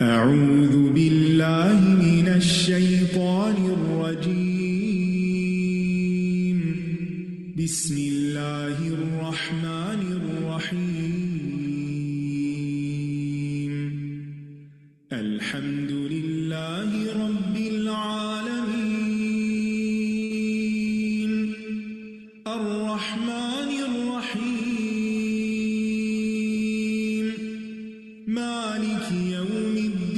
أعوذ بالله من الشيطان الرجيم بسم الله الرحمن الرحيم الحمد لله رب العالمين الرحمن الرحيم مالك يوم الدين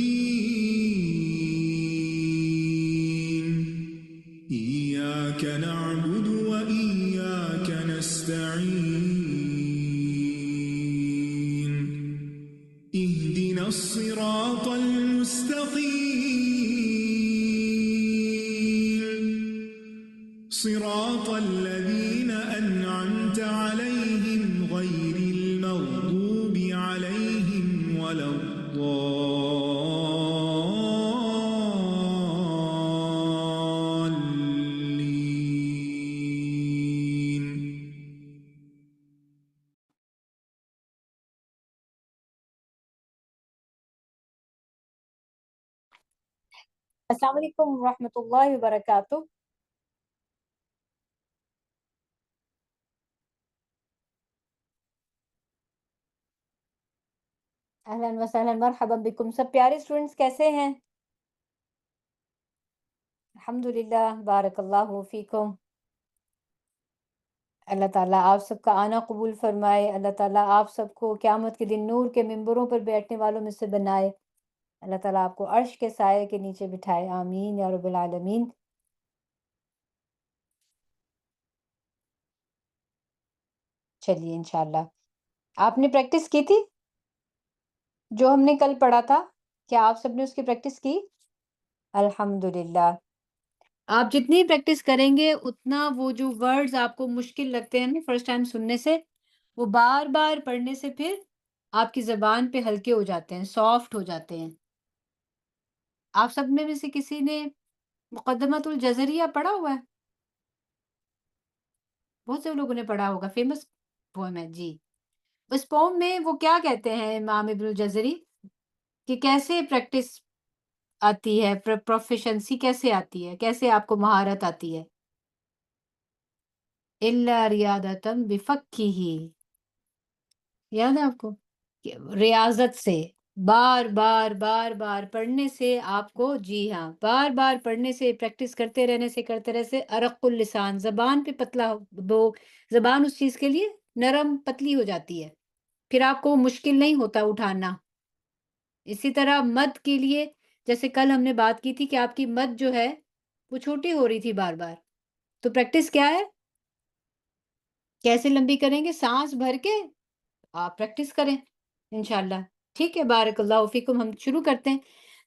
إياك نعبد وإياك نستعين اهدنا الصراط المستقيم صراط الذين أنعمت عليهم غير المغضوب عليهم ولا الضالين. السلام علیکم ورحمۃ اللہ وبرکاتہ. اہلاً وسہلاً مرحبا بکم. سب پیارے اسٹوڈنٹس کیسے ہیں؟ الحمدللہ، بارک اللہ فیکم. اللہ تعالیٰ آپ سب کا آنا قبول فرمائے. اللہ تعالیٰ آپ سب کو قیامت کے دن نور کے ممبروں پر بیٹھنے والوں میں سے بنائے. اللہ تعالیٰ آپ کو عرش کے سائے کے نیچے بٹھائے. آمین یا رب العالمین. چلیے انشاءاللہ. آپ نے پریکٹس کی تھی جو ہم نے کل پڑھا تھا؟ کیا آپ سب نے اس کی پریکٹس کی؟ الحمدللہ. آپ جتنی پریکٹس کریں گے اتنا وہ جو ورڈز آپ کو مشکل لگتے ہیں نا فرسٹ ٹائم سننے سے، وہ بار بار پڑھنے سے پھر آپ کی زبان پہ ہلکے ہو جاتے ہیں، سافٹ ہو جاتے ہیں. آپ سب میں سے کسی نے مقدمۃ الجزریہ پڑھا ہوا ہے؟ بہت سے لوگوں نے پڑھا ہوگا، فیمس پوئم ہے جی. اس پوم میں وہ کیا کہتے ہیں امام ابن الجزری کہ کیسے پریکٹس آتی ہے، پروفیشنسی کیسے آتی ہے، کیسے آپ کو مہارت آتی ہے؟ الا ریاضتم بفقہ، یاد ہے آپ کو؟ کہ ریاضت سے، بار بار بار بار پڑھنے سے آپ کو، جی ہاں، بار بار پڑھنے سے، پریکٹس کرتے رہنے سے ارق اللسان، زبان پہ پتلا وہ زبان اس چیز کے لیے نرم پتلی ہو جاتی ہے، پھر آپ کو مشکل نہیں ہوتا اٹھانا. اسی طرح مد کے لیے، جیسے کل ہم نے بات کی تھی کہ آپ کی مد جو ہے وہ چھوٹی ہو رہی تھی بار بار، تو پریکٹس کیا ہے؟ کیسے لمبی کریں گے؟ سانس بھر کے آپ پریکٹس کریں انشاءاللہ. ٹھیک ہے، بارک اللہ فیکم. ہم شروع کرتے ہیں.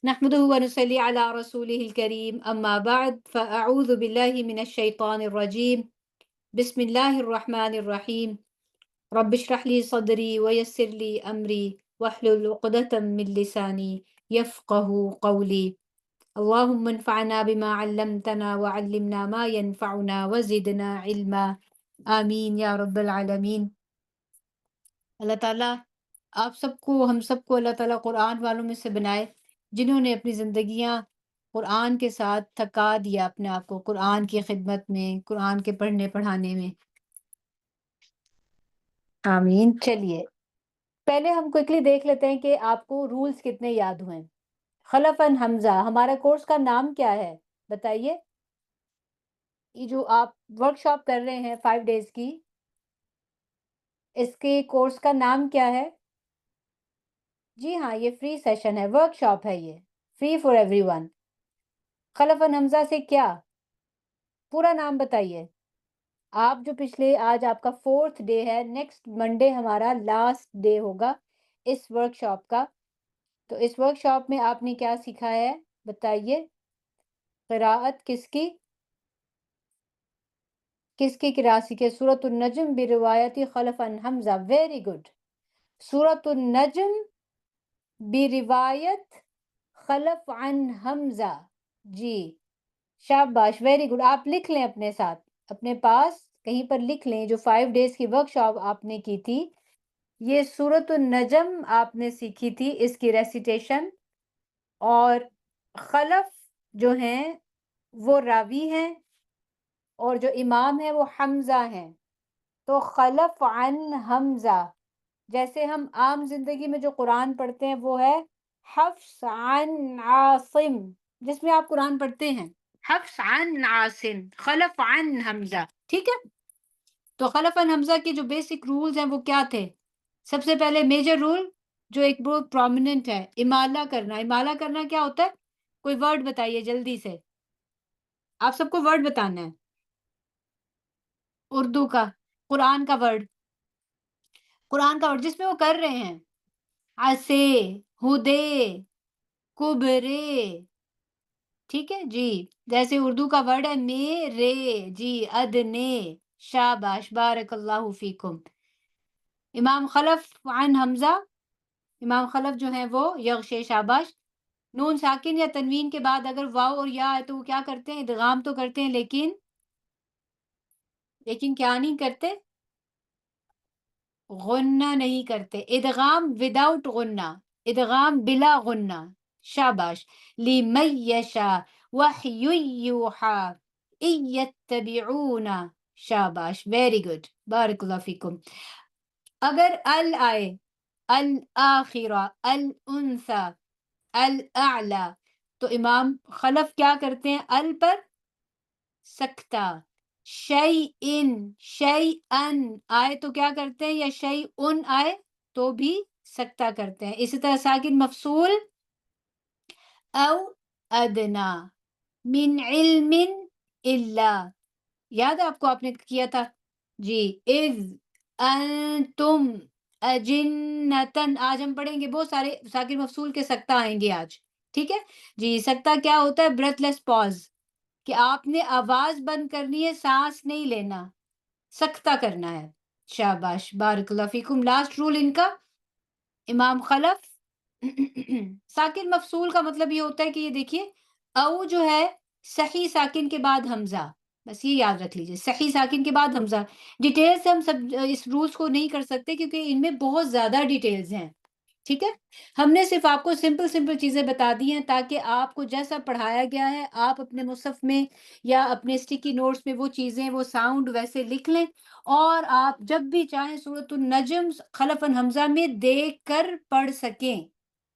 نحمدہ ونصلی علی رسولہ الکریم، اما بعد فاعوذ باللہ من الشیطان الرجیم. بسم اللہ الرحمن الرحیم. رب اشرح لی صدری ویسر لی امری واحلل عقدۃ من لسانی یفقہوا قولی. اللہم انفعنا بما علمتنا وعلمنا ما ينفعنا وزدنا علما. آمین یا رب العالمین. اللہ تعالیٰ آپ سب کو، ہم سب کو اللہ تعالیٰ قرآن والوں میں سے بنائے جنہوں نے اپنی زندگیاں قرآن کے ساتھ تھکا دیا اپنے آپ کو، قرآن کی خدمت میں، قرآن کے پڑھنے پڑھانے میں. آمین. چلیے پہلے ہم کوئکلی دیکھ لیتے ہیں کہ آپ کو رولز کتنے یاد ہوئے. خلفاً حمزہ، ہمارا کورس کا نام کیا ہے بتائیے؟ یہ جو آپ ورک شاپ کر رہے ہیں 5 days کی، اس کے کورس کا نام کیا ہے؟ جی ہاں، یہ فری سیشن ہے، ورک شاپ ہے، یہ فری فار ایوری ون. خلفاً حمزہ سے کیا پورا نام بتائیے. آپ جو پچھلے، آج آپ کا 4th ڈے ہے، نیکسٹ منڈے ہمارا لاسٹ ڈے ہوگا اس ورک شاپ کا. تو اس ورک شاپ میں آپ نے کیا سیکھا ہے بتائیے؟ قراءت کس کی قراءت سیکھے؟ سورۃ النجم بروایت خلفاً حمزہ. Very good. سورۃ النجم بروایت خلف عن حمزہ. جی شاباش، ویری گڈ. آپ لکھ لیں اپنے ساتھ، اپنے پاس کہیں پر لکھ لیں جو 5 days کی ورک شاپ آپ نے کی تھی. یہ سورۃ النجم آپ نے سیکھی تھی، اس کی ریسیٹیشن اور خلف جو ہیں وہ راوی ہیں اور جو امام ہے وہ حمزہ ہیں. تو خلف عن حمزہ، جیسے ہم عام زندگی میں جو قرآن پڑھتے ہیں وہ ہے حفص عن عاصم، جس میں آپ قرآن پڑھتے ہیں حفص عن عاصم، خلف عن حمزہ. ٹھیک ہے، تو خلف عن حمزہ کے جو بیسک رولز ہیں وہ کیا تھے؟ سب سے پہلے میجر رول جو ایک بہت پرومیننٹ ہے، امالہ کرنا. امالہ کرنا کیا ہوتا ہے؟ کوئی ورڈ بتائیے جلدی سے، آپ سب کو ورڈ بتانا ہے اردو کا، قرآن کا ورڈ، قرآن کا ورڈ جس میں وہ کر رہے ہیں. عسے، ہدے، کبرے. ٹھیک ہے جی، جیسے اردو کا ورڈ ہے میرے، جی ادنے. شاباش، بارک اللہ فیکم. امام خلف عن حمزہ، امام خلف جو ہیں وہ یغشے، شاباش. نون ساکن یا تنوین کے بعد اگر واو اور یا ہے تو وہ کیا کرتے ہیں؟ ادغام تو کرتے ہیں، لیکن کیا نہیں کرتے؟ غنہ نہیں کرتے. ادغام وداؤٹ غنہ، ادغام بلا غنہ. شاباش. لِمَن یشاء وحی یوحا ان یتبعون. شاباش، ویری گڈ، بارک اللہ فیکم. اگر ال آئے، الآخرہ، الانثى، الاعلی، تو امام خلف کیا کرتے ہیں؟ ال پر سکتہ. شیئن، شیئن آئے تو کیا کرتے ہیں؟ یا شیئن آئے تو بھی سکتہ کرتے ہیں. اسی طرح ساکن مفصول او ادنا من علم الا، یاد ہے آپ کو؟ آپ نے کیا تھا جی. اذ انتم اجنتن، آج ہم پڑھیں گے بہت سارے ساکن مفصول کے سکتہ آئیں گے آج. ٹھیک ہے جی. سکتہ کیا ہوتا ہے؟ بریتھ لیس پاز، کہ آپ نے آواز بند کرنی ہے، سانس نہیں لینا، سکتہ کرنا ہے. شاباش، بارک اللہ فیکم. لاسٹ رول ان کا، امام خلف ساکن مفصول کا مطلب یہ ہوتا ہے کہ یہ دیکھیے، او جو ہے صحیح ساکن کے بعد حمزہ، بس یہ یاد رکھ لیجئے، صحیح ساکن کے بعد حمزہ. ڈیٹیل سے ہم سب اس رولز کو نہیں کر سکتے کیونکہ ان میں بہت زیادہ ڈیٹیلز ہیں. ٹھیک ہے، ہم نے صرف آپ کو سمپل سمپل چیزیں بتا دی ہیں تاکہ آپ کو جیسا پڑھایا گیا ہے آپ اپنے مصحف میں یا اپنے اسٹکی نوٹس میں وہ چیزیں، وہ ساؤنڈ ویسے لکھ لیں، اور آپ جب بھی چاہیں سورۃ النجم خلف حمزہ میں دیکھ کر پڑھ سکیں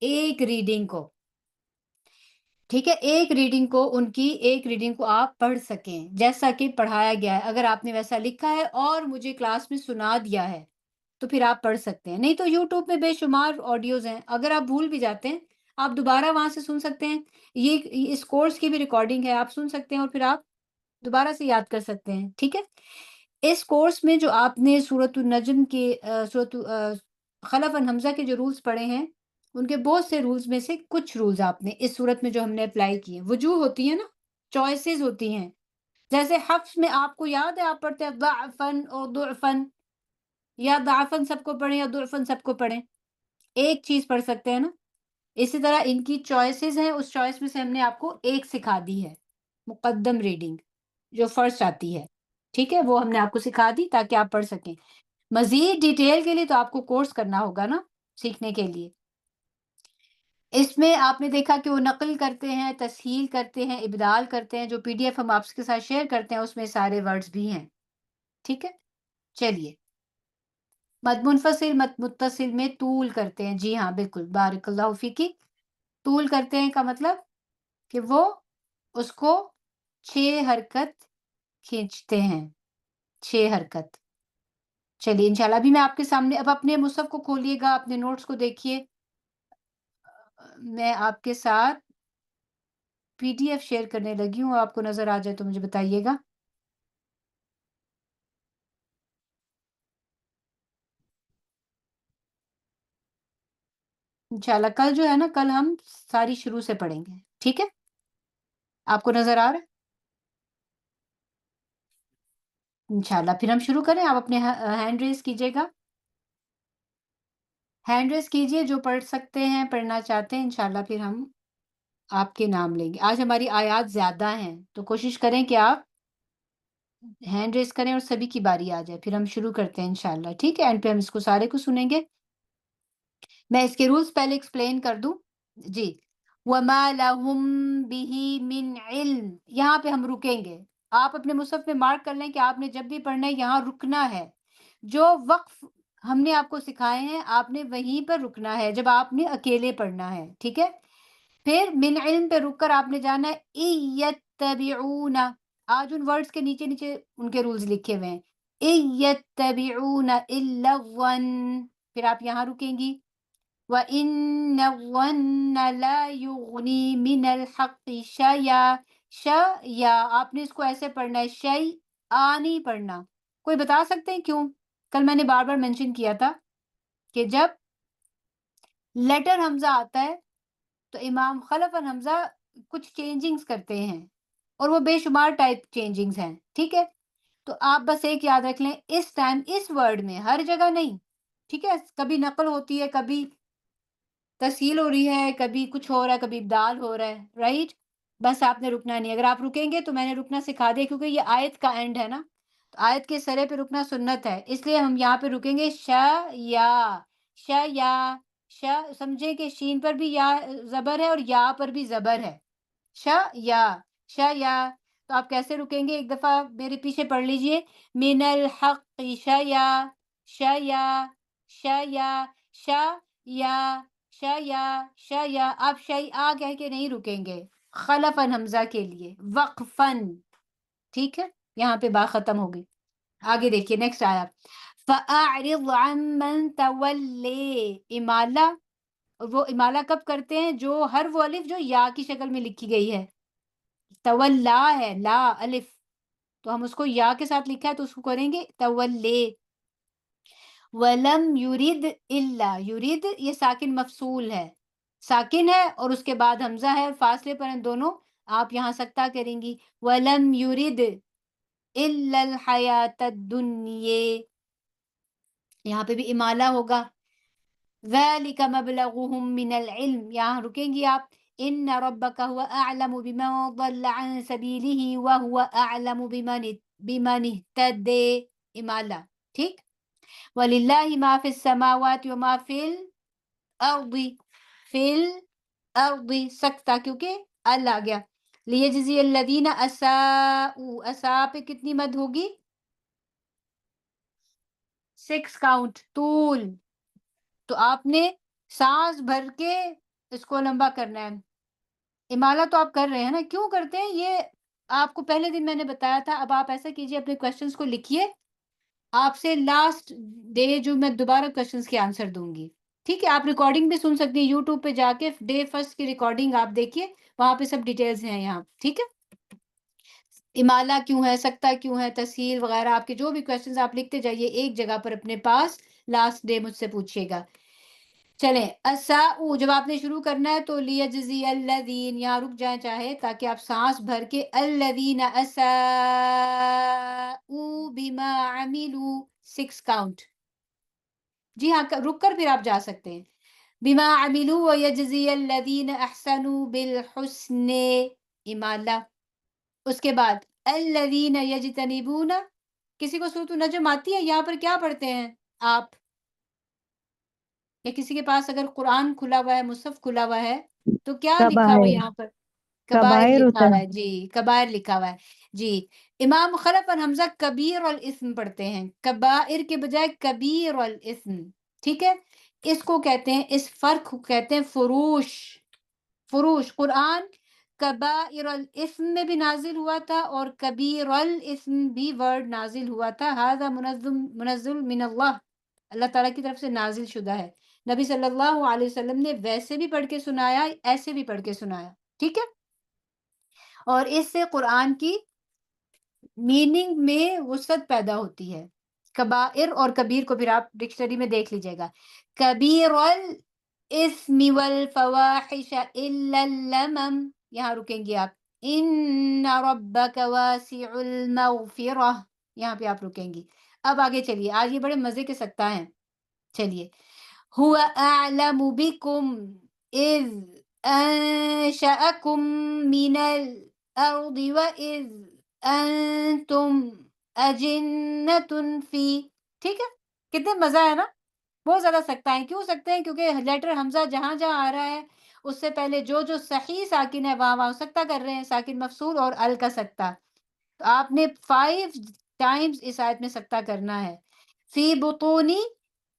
ایک ریڈنگ کو. ٹھیک ہے، ایک ریڈنگ کو، ان کی ایک ریڈنگ کو آپ پڑھ سکیں جیسا کہ پڑھایا گیا ہے. اگر آپ نے ویسا لکھا ہے اور مجھے کلاس میں سنا دیا ہے تو پھر آپ پڑھ سکتے ہیں. نہیں تو یوٹیوب میں بے شمار آڈیوز ہیں، اگر آپ بھول بھی جاتے ہیں آپ دوبارہ وہاں سے سن سکتے ہیں. یہ اس کورس کی بھی ریکارڈنگ ہے، آپ سن سکتے ہیں اور پھر آپ دوبارہ سے یاد کر سکتے ہیں. ٹھیک ہے، اس کورس میں جو آپ نے سورۃ النجم کے خلف حمزہ کے جو رولز پڑھے ہیں ان کے بہت سے رولز میں سے کچھ رولز آپ نے اس صورت میں جو ہم نے اپلائی کیے، وجوہ ہوتی ہے نا، چوائسیز ہوتی ہیں. جیسے حفظ میں آپ کو یاد ہے آپ پڑھتے ہیں ضعفن اور ضعفن، یا ضعفن سب کو پڑھیں یا ضعفن سب کو پڑھیں، ایک چیز پڑھ سکتے ہیں نا. اسی طرح ان کی چوائسیز ہیں، اس چوائس میں سے ہم نے آپ کو ایک سکھا دی ہے، مقدم ریڈنگ جو فرسٹ آتی ہے. ٹھیک ہے، وہ ہم نے آپ کو سکھا دی تاکہ آپ پڑھ سکیں. مزید ڈیٹیل کے لیے تو آپ کو کورس کرنا ہوگا نا سیکھنے کے لیے. اس میں آپ نے دیکھا کہ وہ نقل کرتے ہیں، تسہیل کرتے ہیں، ابدال کرتے ہیں. جو پی ڈی ایف ہم آپ کے ساتھ شیئر کرتے ہیں اس میں سارے ورڈز بھی ہیں. ٹھیک ہے، چلیے. مد منفصل مد متصل میں طول کرتے ہیں، جی ہاں بالکل، بارک اللہ فیکی. طول کرتے ہیں کا مطلب کہ وہ اس کو 6 حرکت کھینچتے ہیں، 6 حرکت. چلیے انشاءاللہ ابھی میں آپ کے سامنے، اب اپنے مصحف کو کھولیے گا، اپنے نوٹس کو دیکھیے. میں آپ کے ساتھ پی ڈی ایف شیئر کرنے لگی ہوں، آپ کو نظر آ جائے تو مجھے بتائیے گا. انشاءاللہ کل جو ہے نا، کل ہم ساری شروع سے پڑھیں گے. ٹھیک ہے، آپ کو نظر آ رہا ہے؟ انشاءاللہ پھر ہم شروع کریں. آپ اپنے ہینڈ ریز کیجیے گا، ہینڈ ریز کیجیے جو پڑھ سکتے ہیں، پڑھنا چاہتے ہیں. انشاءاللہ پھر ہم آپ کے نام لیں گے. آج ہماری آیات زیادہ ہیں تو کوشش کریں کہ آپ ہینڈ ریز کریں اور سبھی کی باری آ جائے. پھر ہم شروع کرتے ہیں انشاءاللہ. ٹھیک ہے، اینڈ پہ ہم اس کو سارے کو سنیں گے. میں اس کے رولز پہلے ایکسپلین کر دوں. جی، وَمَا لَهُم بِهِ مِنْ عِلْم، یہاں پہ ہم رکیں گے. آپ اپنے مصحف میں مارک کر لیں کہ آپ نے جب بھی پڑھنا ہے یہاں رکنا ہے. جو وقف ہم نے آپ کو سکھائے ہیں آپ نے وہیں پر رکنا ہے جب آپ نے اکیلے پڑھنا ہے. ٹھیک ہے. پھر من علم پہ رک کر آپ نے جانا ہے اِیَتَّبِعُونَ. آج ان ورڈز کے نیچے نیچے ان کے رولز لکھے ہوئے ہیں. اِیَتَّبِعُونَ إِلَّا الظَّنَّ. پھر آپ یہاں رکیں گی. وَإِنَّ الظَّنَّ لَا يُغْنِي مِنَ الْحَقِّ شَيْئًا. شَيْئًا آپ نے اس کو ایسے پڑھنا ہے، شَيْئًا نہیں پڑھنا. کوئی بتا سکتے ہیں کیوں؟ کل میں نے بار بار مینشن کیا تھا کہ جب لیٹر حمزہ آتا ہے تو امام خلف اور حمزہ کچھ چینجنگز کرتے ہیں اور وہ بے شمار ٹائپ چینجنگز ہیں. ٹھیک ہے. تو آپ بس ایک یاد رکھ لیں، اس ٹائم اس ورڈ میں، ہر جگہ نہیں. ٹھیک ہے. کبھی نقل ہوتی ہے، کبھی تسہیل ہو رہی ہے، کبھی کچھ ہو رہا ہے، کبھی ابدال ہو رہا ہے. رائٹ. بس آپ نے رکنا نہیں. اگر آپ رکیں گے تو میں نے رکنا سکھا دیا کیونکہ یہ آیت کا اینڈ ہے نا، تو آیت کے سرے پہ رکنا سنت ہے، اس لیے ہم یہاں پہ رکیں گے. یا سمجھیں کہ شین پر بھی یا زبر ہے اور یا پر بھی زبر ہے. یا. تو آپ کیسے رکیں گے؟ ایک دفعہ میرے پیچھے پڑھ لیجئے. من الحق شیا شیا شیا شیا شیا. آپ شیء کہہ کے نہیں رکیں گے خلفاً حمزہ کے لیے، وقفاً. ٹھیک ہے. یہاں پہ بات ختم ہو گئی. آگے دیکھیے نیکسٹ آیا. فَأَعْرِضْ عَمَّنْ تَوَلَّىٰ. امالہ، وہ امالہ کب کرتے ہیں؟ جو ہر وہ الف جو یا کی شکل میں لکھی گئی ہے. تولا ہے، لا الف، تو ہم اس کو یا کے ساتھ لکھا ہے تو اس کو کریں گے تولے. ولم یرید الا. یرید یہ ساکن مفصول ہے، ساکن ہے اور اس کے بعد حمزہ ہے، فاصلے پر ہیں دونوں. آپ یہاں سکتہ کریں گی. ولم یرید الا الحیات الدنیا. یہاں پہ بھی امالہ ہوگا. ذَلِكَ مَبْلَغُهُم مِّنَ الْعِلْمِ. یہاں رکیں گی آپ. إِنَّ رَبَّكَ هُوَ أَعْلَمُ بِمَنْ ضَلَّ عَنْ سَبِيلِهِ وَهُوَ أَعْلَمُ بِمَنِ اهْتَدَىٰ. امالہ. ٹھیک. وَلِلَّهِ مَا فِي السَّمَاوَاتِ وَمَا فِي الْأَرْضِ. فِي الْأَرْضِ سکتہ کیونکہ ال آ گیا. لِيَجْزِيَ الَّذِينَ أَسَاءُوا. اساء پہ کتنی مد ہوگی؟ 6 کاؤنٹ. طول. تو آپ نے سانس بھر کے اس کو لمبا کرنا ہے. امالہ تو آپ کر رہے ہیں نا، کیوں کرتے ہیں یہ آپ کو پہلے دن میں نے بتایا تھا. اب آپ ایسا کیجئے، اپنے کوشچنس کو لکھیے. آپ سے لاسٹ ڈے جو میں دوبارہ کوشچنس کے آنسر دوں گی. ٹھیک ہے. آپ ریکارڈنگ بھی سن سکتی ہیں یوٹیوب پہ جا کے. ڈے فرسٹ کی ریکارڈنگ آپ دیکھیے، وہاں پہ سب ڈیٹیلز ہیں یہاں. ٹھیک ہے. امالہ کیوں ہے، سکتہ کیوں ہے، تسہیل وغیرہ، آپ کے جو بھی کوشچنز آپ لکھتے جائیے ایک جگہ پر اپنے پاس. لاسٹ ڈے مجھ سے پوچھیے گا. چلیں. اساء جب آپ نے شروع کرنا ہے تو لیجزی الذین، یہاں رک جائیں چاہے تاکہ آپ سانس بھر کے. الذین اساءوا بما عملوا 6 کاؤنٹ. جی ہاں، رک کر پھر آپ جا سکتے ہیں. بما عملوا ویجزی الذین احسنوا بالحسن. امالہ. اس کے بعد الذین یجتنبون. کسی کو سورۃ النجم آتی ہے؟ یہاں پر کیا پڑھتے ہیں آپ؟ یا کسی کے پاس اگر قرآن کھلا ہوا ہے، مصحف کھلا ہوا ہے تو کیا لکھا ہوا ہے کبائر یہاں پر؟ کبائر کبائر لکھا ہوتا ہوا ہے. ہے. جی کبائر لکھا ہوا ہے. جی. امام خلف اور حمزہ کبیر الاسم پڑھتے ہیں، کبائر کے بجائے کبیر الاسم. ٹھیک ہے. اس کو کہتے ہیں، اس فرق کو کہتے ہیں فروش. فروش. قرآن کبائر الاسم میں بھی نازل ہوا تھا اور کبیر الاسم بھی ورڈ نازل ہوا تھا. ھذا منزل من اللہ، اللہ تعالیٰ کی طرف سے نازل شدہ ہے. نبی صلی اللہ علیہ وسلم نے ویسے بھی پڑھ کے سنایا، ایسے بھی پڑھ کے سنایا. ٹھیک ہے. اور اس سے قرآن کی میننگ میں وسعت پیدا ہوتی ہے. کبائر اور کبیر کو پھر آپ ڈکشنری میں دیکھ لیجئے گا. کبیر الاسم والفواحش الا اللمم. یہاں رکیں گے آپ. ان ربک واسع المغفرہ. یہاں پہ آپ رکیں گی. اب آگے چلیے. آج یہ بڑے مزے کے سکتہ ہیں. چلیے. هو اعلم بكم اذ انشأکم من الارض واذ انتم اجنۃ فی. ٹھیک ہے. کتنے مزہ ہے نا. بہت زیادہ سکتا ہے. کیوں سکتے ہیں؟ کیونکہ لیٹر حمزہ جہاں جہاں آ رہا ہے اس سے پہلے جو جو صحیح ساکن ہے وہاں سکتہ کر رہے ہیں، ساکن مفصول اور ال کا سکتہ. تو آپ نے 5 ٹائمز اس آیت میں سکتہ کرنا ہے. فی بطونی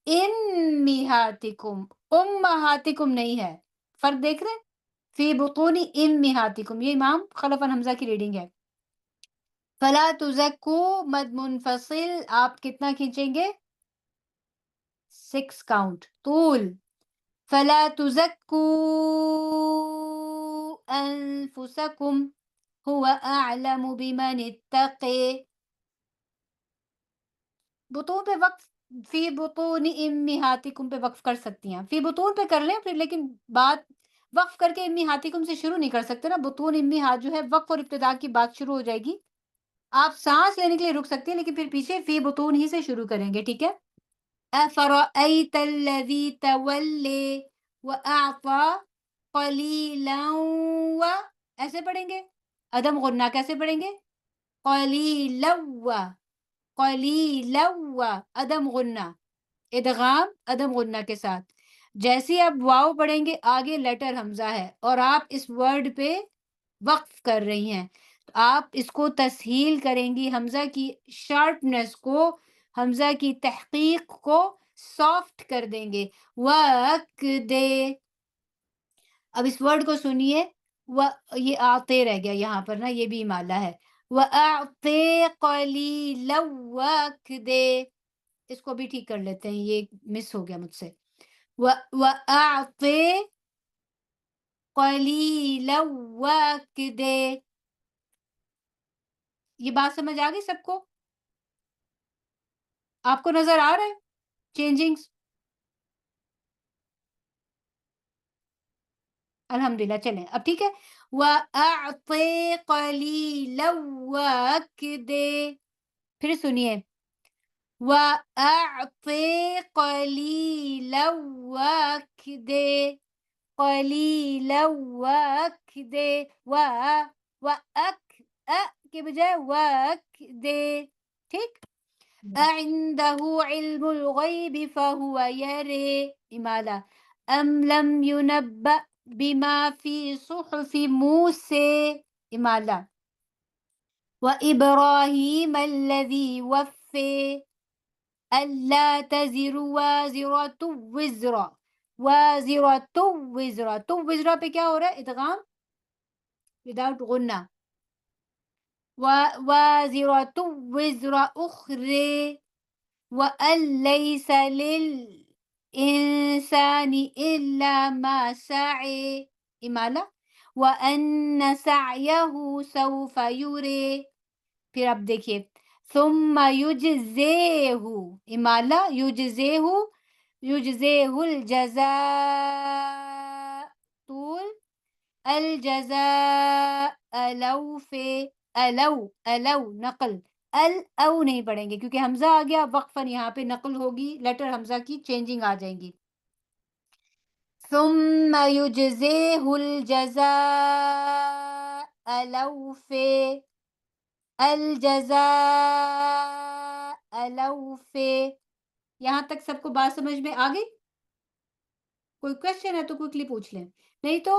امہاتکم، امہاتکم نہیں ہے، فرق دیکھ رہے ہیں؟ فی بطونی امہاتکم، یہ امام خلف عن حمزہ کی ریڈنگ ہے. فلا تزکو مد منفصل آپ کتنا کھینچیں گے؟ 6 کاؤنٹ طول. فلا تزکو انفسکم هو اعلم بمن اتقی. بطون پہ وقف، فی بطون امہاتکم پہ وقف کر سکتی ہیں، فی بطون پہ کر لیں پھر، لیکن بات وقف کر کے امہاتکم سے شروع نہیں کر سکتے نا. بطون امہات جو ہے وقف اور ابتدا کی بات شروع ہو جائے گی. آپ سانس لینے کے لیے رک سکتے ہیں لیکن پھر پیچھے فی بطون ہی سے شروع کریں گے، ٹھیک ہے. افرأیت الذی تولی واعطی قلیلا و، ایسے پڑھیں گے. عدم غنہ کیسے پڑھیں گے؟ قلیلا و، قلیلا و، عدم غنہ. ادغام عدم غنہ کے ساتھ. جیسے آپ واو پڑھیں گے آگے لیٹر حمزہ ہے اور آپ اس ورڈ پہ وقف کر رہی ہیں، تو آپ اس کو تسہیل کریں گی، حمزہ کی شارپنس کو، حمزہ کی تحقیق کو سافٹ کر دیں گے. وقت دے. اب اس ورڈ کو سنیے، یہ آتے رہ گیا یہاں پر نا، یہ بھی امالہ ہے. وَأَعْطِي قَلِيلًا وَأَكْدِي، اس کو بھی ٹھیک کر لیتے ہیں، یہ مس ہو گیا مجھ سے. وَأَعْطِي قَلِيلًا وَأَكْدِي. یہ بات سمجھ آ گئی سب کو؟ آپ کو نظر آ رہا ہے چینجنگز؟ الحمدللہ. چلیں اب ٹھیک ہے. وَأَعْطِي قَلِيلًا وَأَكْدِي. پھر سنیے، وَأَعْطِي قَلِيلًا وَأَكْدِي، قَلِيلًا وَأَكْدِي، کے بجائے وَأَكْدِي، ٹھیک. أَعِندَهُ عِلْمُ الْغَيْبِ فَهُوَ يَرَى، امالہ. أَمْ لَمْ يُنَبَّأْ بِمَا فِي صُحُفِ مُوسَىٰ، امالہ. وَإِبْرَاهِيمَ الَّذِي وَفَّىٰ أَلَّا تَزِرُ وَازِرَةٌ وِزْرَ، وَازِرَةٌ وِزْرَ. تو وزرا پہ کیا ہو رہا ہے؟ ادغام وداؤٹ غنہ. وَازِرَةٌ وِزْرَ أُخْرَىٰ وَأَن لَّيْسَ لِلْإِنسَانِ إِلَّا مَا سَعَىٰ، امالہ. وَأَنَّ سَعْيَهُ سَوْفَ يُرَىٰ. پھر آپ دیکھیے، ثُمَّ يُجْزَاهُ، امالہ. يُجْزَاهُ الْجَزَاءَ، طول. الجزاء الوفے، الو نقل، او نہیں پڑھیں گے کیونکہ حمزہ آ گیا وقفاً، یہاں پہ نقل ہوگی، لیٹر حمزہ کی چینجنگ آ جائیں گی. ثم يجزيه الجزاء الوفے، الجزاء الوفے. یہاں تک سب کو بات سمجھ میں آ گئی؟ کوئی کوشچن ہے تو کوئکلی پوچھ لیں، نہیں تو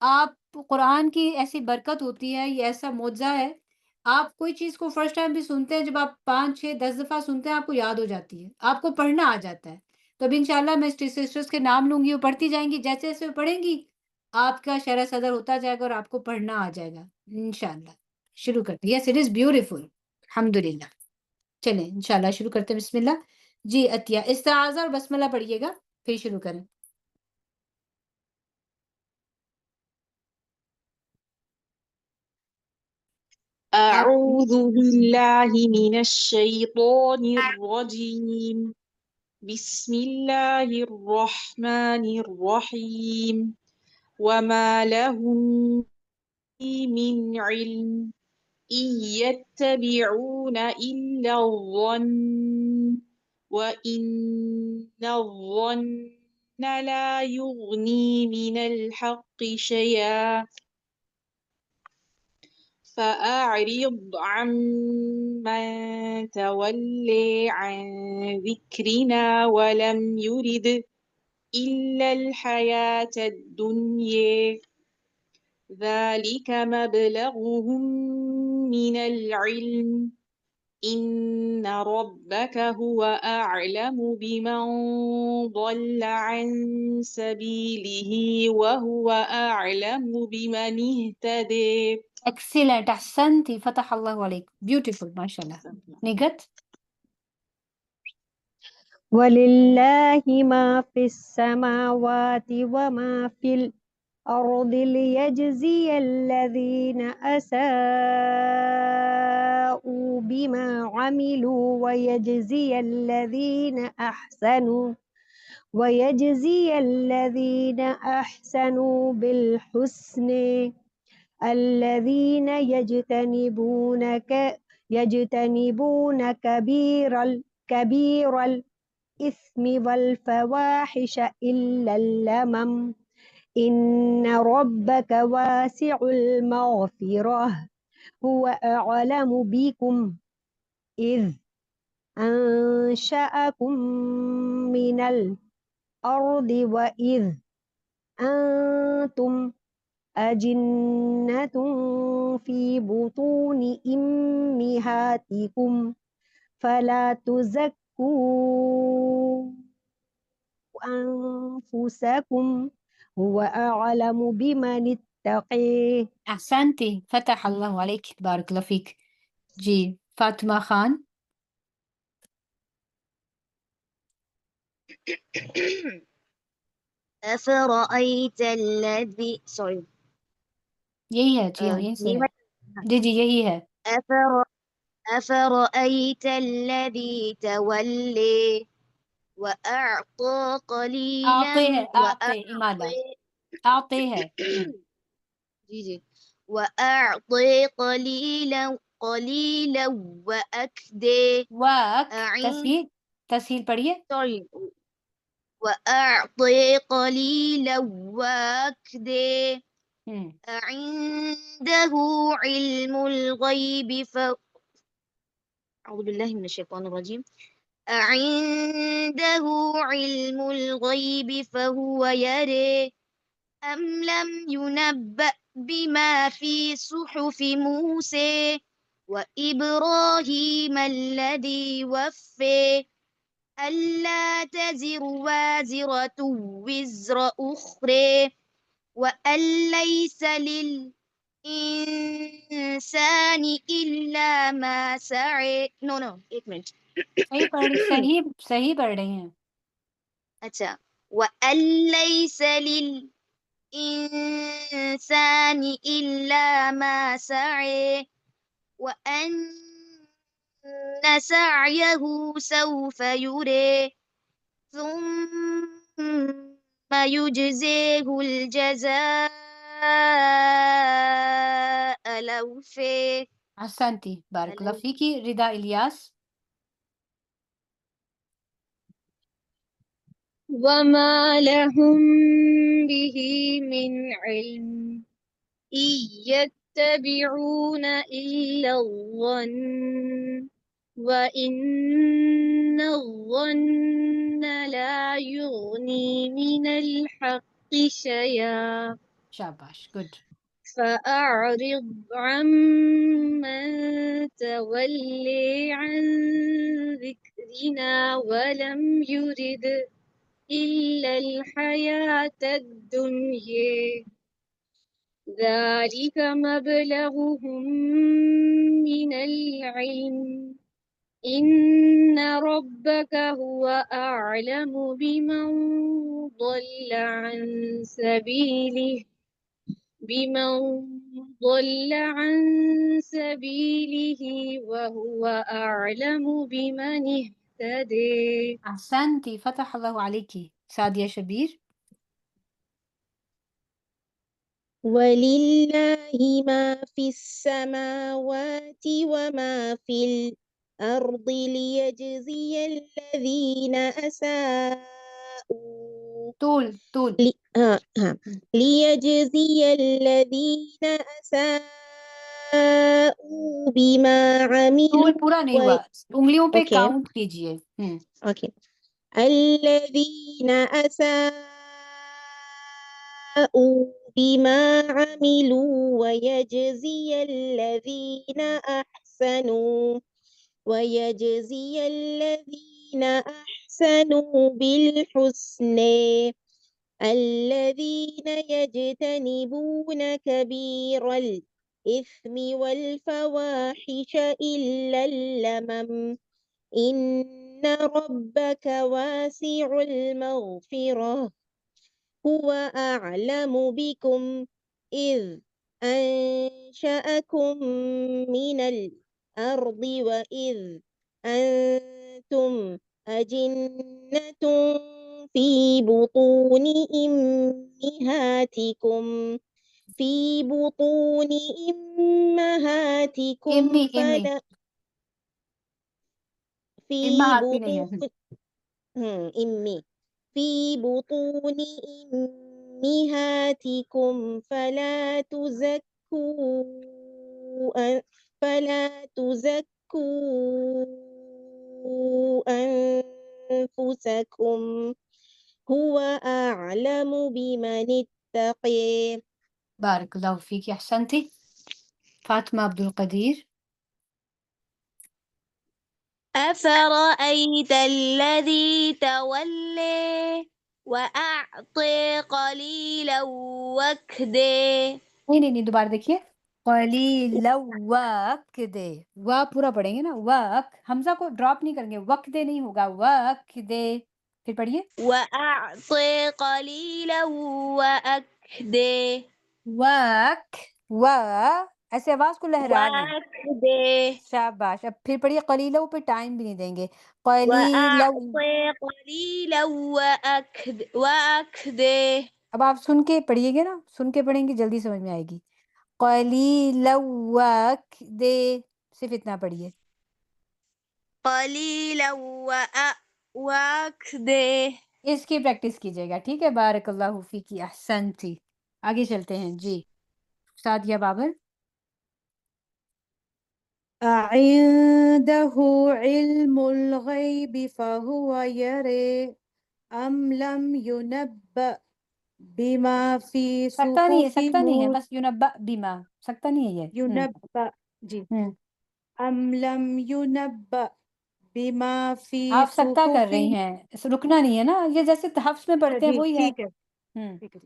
آپ قرآن کی ایسی برکت ہوتی ہے، یہ ایسا معجزہ ہے، آپ کوئی چیز کو فرسٹ ٹائم بھی سنتے ہیں، جب آپ 5 6 10 دفعہ سنتے ہیں آپ کو یاد ہو جاتی ہے، آپ کو پڑھنا آ جاتا ہے. تو اب انشاءاللہ میں سسٹرز کے نام لوں گی، وہ پڑھتی جائیں گی، جیسے جیسے وہ پڑھیں گی آپ کا شرح صدر ہوتا جائے گا اور آپ کو پڑھنا آ جائے گا انشاءاللہ. شروع کرتے ہیں. یس اٹ از بیوٹیفل، الحمدللہ. چلیں انشاءاللہ شروع کرتے ہیں. بسم اللہ. جی عطیہ، استعاذہ اور بسملہ پڑھیے گا پھر شروع کریں. آپ أعوذ بالله من الشيطان الرجيم. بسم الله الرحمن الرحيم. وما لهم من علم إن يتبعون إلا الظن وإن الظن لا يغني من الحق شيئا فأعرض عمن تولي عن ذكرنا ولم يرد إلا الحياة الدنيا ذلك مبلغهم من العلم إن ربك هو أعلم بمن ضل عن سبيله وهو أعلم بمن اهتدى. Excellent. أحسنتي. فتح الله عليك. Beautiful. ما شاء الله. نيجت. ولله ما في السماوات وما في الأرض ليجزي الذين أساءوا بما عملوا ويجزي الذين أحسنوا بالحسن الذين يجتنبون كبير الإثم والفواحش إلا اللمم إن ربك واسع المغفرة هو أعلم بكم إذ أنشأكم من الأرض وإذ أنتم أجنة في بطون أمهاتكم فلا تزكوا أنفسكم هو أعلم بمن اتقي. أحسنتي. فتح الله عليك. بارك الله فيك. جي فاطمة خان. أفرأيت الذي یہی ہے جی ہاں یہیں سے ہے. جی جی یہی ہے. أفرأيت الذي تولي وأعطى قليلا آتے ہے. آتے امادہ. آتے ہے. وأعطي قليلا وأكدي تسہیل پڑھیے. وأعطي قليلا وأكدي عنده علم الغيب أعوذ بالله من الشيطان الرجيم. عنده علم الغيب فهو يرى أم لم ينبأ بما في صحف موسى وإبراهيم الذي وفى ألا تزر وازرة وزر أخرى وأن ليس للإنسان إلا ما سعى. ایک منٹ. صحیح پڑھ رہی ہیں. اچھا. وأن ليس للإنسان إلا ما سعى وأن سعيه سوف يرى ثم يجزيه الجزاء الأوفى. احسنتی. بارک اللہ فیکی. رضا الیاس. وما لهم به من علم إن يتبعون إلا الظن وإن الظن لا يغني من الحق شيئا. شاباش. گڈ. فأعرض عمن تولي عن ذكرنا ولم يرد إلا الحياة الدنيا ذلك مبلغهم من العلم إن ربك هو أعلم بمن ضل عن سبيله وهو أعلم بمن اهتدى. احسنتی. فتح اللہ علیکی. سعدیہ شبیر. ولله ما في السماوات وما في الأرض ليجزي الذين أساءوا طول. ليجزي الذين أساءوا بما عملوا طول پورا نہیں ہوا. انگلیوں پہ کاؤنٹ کیجئے. اوکے. الذين أساءوا بما عملوا ويجزي الذين أحسنوا بالحسن الذين يجتنبون كبير الإثم والفواحش إلا اللمم إن ربك واسع المغفرة هو أعلم بكم إذ أنشأكم من الأرض وإذ أنتم أجنة في بطون أمهاتكم امی فلا في امہاتی نہیں ہے بطون إمي في بطون أمهاتكم فلا تزكوا أنفسكم هو أعلم بمن اتقي. بارک اللہ فیک احسنتی. فاطمہ عبد القدیر. أفرأيت الذي تولي وأعطي قليلا وكدي. نہیں دوبارہ دیکھیے. قلیلا وقدے، وا پورا پڑھیں گے نا، وق حمزہ کو ڈراپ نہیں کریں گے، وقدے نہیں ہوگا، وقدے. پھر پڑھیے. وأعطي قليلا وأكدي. وق و ایسے آواز کو لہرا لیں. وأكدي. شاباش. اب پھر پڑھیے قلیلا پہ ٹائم بھی نہیں دیں گے. قلیلا. وأعطي قليلا وأكدي. اب آپ سن کے پڑھیے گے نا، سن کے پڑھیں گے جلدی سمجھ میں آئے گی. قلیلا وقدے، صرف اتنا پڑھیے. قليلا وأكدي. اس کی پریکٹس کیجیے گا، ٹھیک ہے. بارک اللہ فیکی احسنتی. آگے چلتے ہیں جی. سعدیہ بابر. أعنده علم الغيب فهو يرى أم لم ينبأ بما في سکتا نہیں ہے، صحف سکتا نہیں ہے، موسى بس ينبأ بما، سکتا نہیں ہے یہ. ينبأ جی أم لم ينبأ بما في آپ سکتا کر صحف. رہی ہیں، رکنا نہیں ہے نا، یہ جیسے حفظ میں پڑھتے ہیں جی وہی ہے. ٹھیک ہے.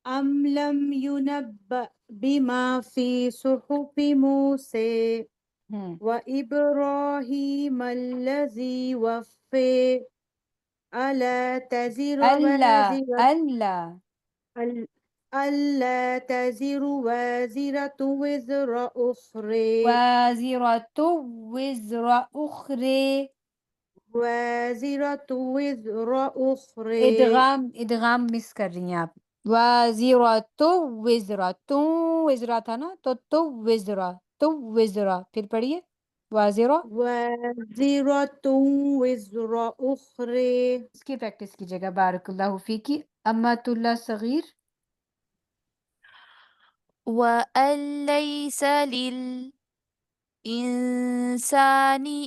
أم لم ينبأ بما في صحف موسى وإبراهيم الذي وفى ألا تزر وازرة وزر أخرى وازرة وزر أخرى. ادغام مس کر رہی ہیں آپ. وازرة وزرا تھا نا، تو وزرا پھر پڑھیے. وازرہ وزر أخرى. اس کی پریکٹس کیجیے گا. بارک اللہ فیکی. امت اللہ صغیر. وأن ليس للإنسان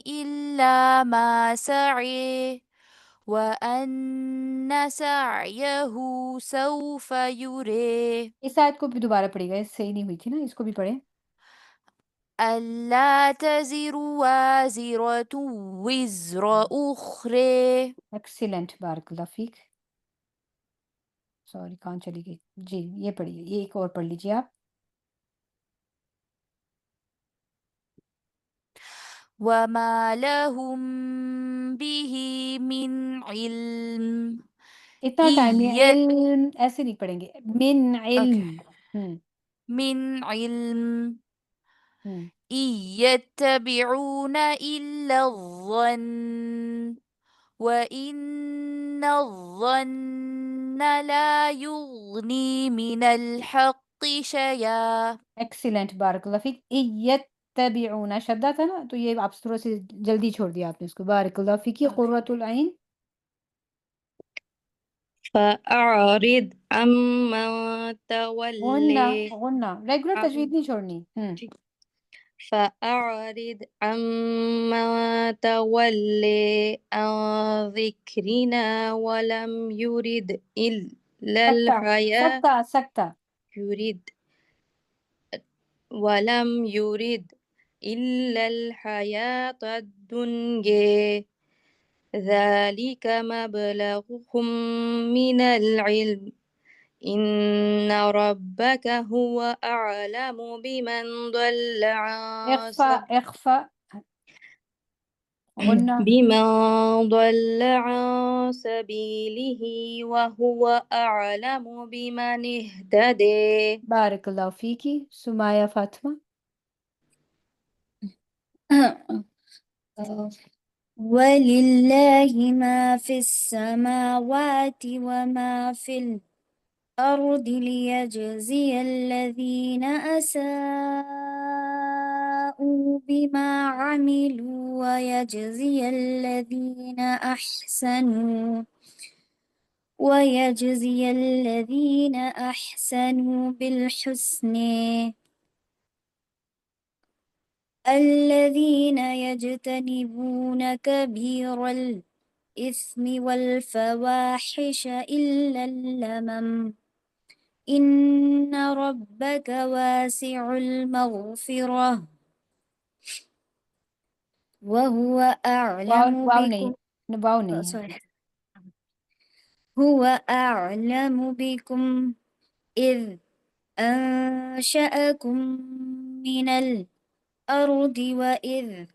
إلا ما سعى وأن سعيه سوف يرى. اس آیت کو بھی دوبارہ پڑھیے گا، اس صحیح نہیں ہوئی تھی نا، اس کو بھی پڑھیں. ألا تزر وازرة وزر أخرى. ایکسیلنٹ. بارک اللہ فیک. سوری کہاں چلی گئی جی. یہ پڑھیے، یہ ایک اور پڑھ لیجیے آپ. وما لهم به من علم. اتنا ٹائم نہیں، علم ایسے نہیں پڑھیں گے. من علم. من علم ہم إن يتبعون إلا الظن وإن الظن لا يغني من الحق شيئا. ایکسیلنٹ. بارک اللہ فیک. یتبعون شدہ تھا نا، تو یہ آپ تھوڑا سے جلدی چھوڑ دیا آپ نے اس کو. بارک اللہ فیک. قرۃ العین. فأعرض عمن تولي. غنہ ریگولر تجوید نہیں چھوڑنی. فأعرض عمن تولي عن ذكرنا ولم يرد إلا الحياة سکتا يريد ولم يرد إلا الحياة الدنيا ذلك مبلغهم من العلم إن ربك هو أعلم بمن ضل عن اخفا غنة بمن ضل عن سبيله وهو أعلم بمن اهتدى. بارك الله فيكي. سماية فاطمة. ولله ما في السماوات وما في الأرض ليجزي الذين أساءوا بما عملوا ويجزي الذين أحسنوا بالحسن الذين يجتنبون كبير الإثم والفواحش إلا اللمم إن ربك واسع المغفرة وهو أعلم واو بكم نہیں ہے. هو أعلم بكم إذ أنشأكم من الأرض وإذ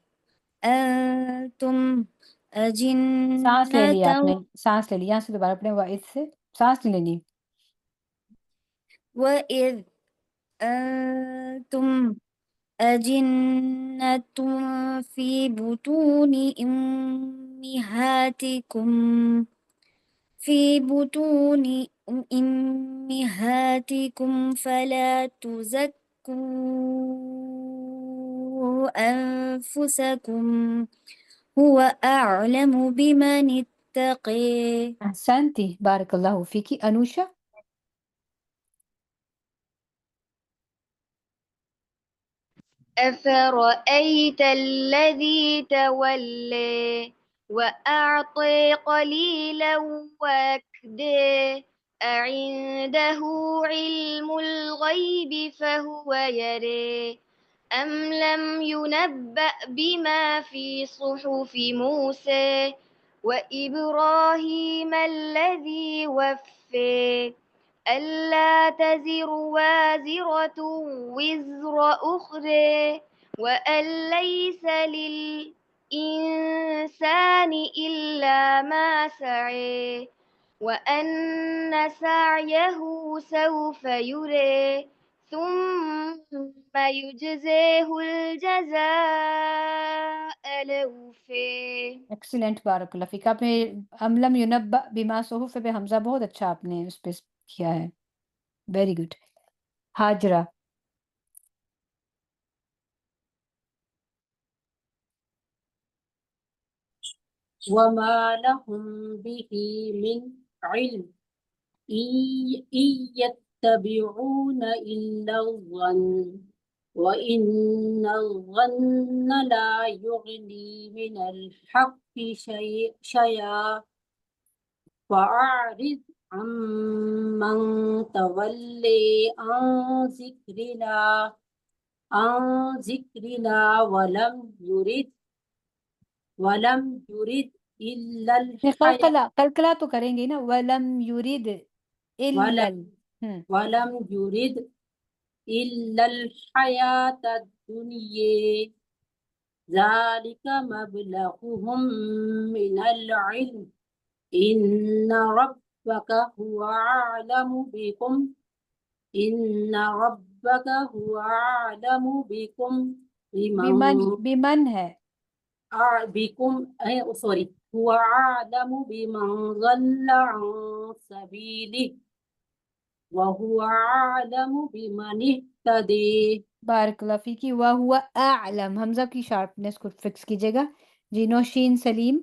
أنتم سانس لے لی آپ نے، أجنة سانس لے لی. یہاں سے دوبارہ پڑھیں. وَإِذْ سے سانس نہیں لینی. وإذ أنتم أجنة في بطون أمهاتكم فلا تزكوا أنفسكم هو أعلم بمن اتقي. احسنتی. بارک اللہ فیکی. انوشا. أفرأيت الذي تولى وأعطى قليلا وأكدى أعنده علم الغيب فهو يرى أم لم ينبأ بما في صحف موسى وإبراهيم الذي وفى ألا تزر وازرة وزر أخرى وأن ليس للإنسان إلا ما سعى وأن سعيه سوف يرى ثم يجزيه الجزاء الأوفى. ایکسیلنٹ. بارک اللہ فیک. آپ نے املم ینبأ بما صحف پہ حمزہ بہت اچھا آپ نے اس پہ کیا ہے. Very good. ہاجرہ. وما لهم به من علم إن يتبعون إلا الظن وإن الظن لا يغني من الحق شيئا فأعرض عمن تولي عن ذكرنا ولم يرد إلا الحياة قلقلہ تو کریں گے نا. ولم یرید الا ولم يرد إلا الحياة الدنيا ذلك مبلغهم من العلم إن ربك هو أعلم بكم بمن ہے. هو أعلم بمن ضل عن سبيله وهو أعلم بمن اهتدى. بارک اللہ فیکی. وَهُوَ أَعْلَمُ. حمزہ کی شارپنیس کو فکس کیجئے گا. جی نوشین سلیم.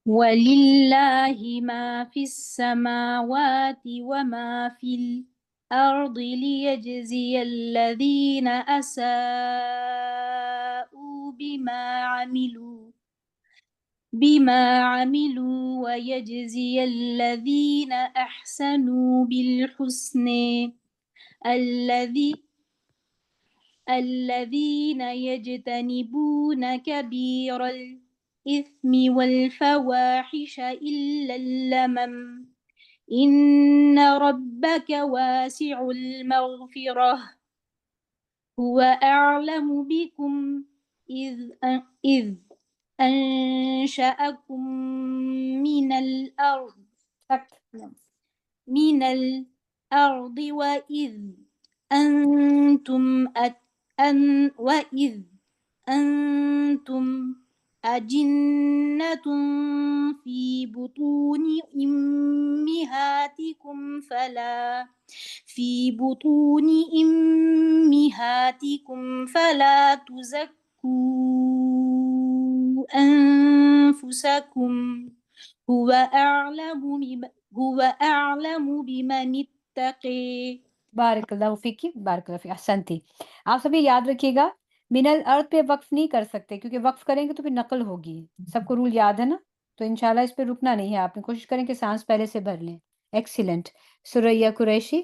وَلِلَّهِ مَا فِي السَّمَاوَاتِ وَمَا فِي الأرض ليجزي الذين أساءوا بما عملوا ويجزي الذين أحسنوا بالحسن الذين يجتنبون كبير الإثم والفواحش إلا اللمم إن ربك واسع المغفرة هو أعلم بكم إذ أنشأكم من الأرض وإذ أنتم أجنة في بطون أمهاتكم فلا تزكوا أنفسكم هو أعلم بمن اتقي. بارک اللہ فیکی، بارک اللہ فیک، احسنتی. آپ سبھی یاد رکھیے گا من الارض پہ وقف نہیں کر سکتے کیونکہ وقف کریں گے تو پھر نقل ہوگی. سب کو رول یاد ہے نا؟ تو انشاءاللہ اس پہ رکنا نہیں ہے، آپ نے کوشش کریں کہ سانس پہلے سے بھر لیں. ایکسیلنٹ. سریہ قریشی.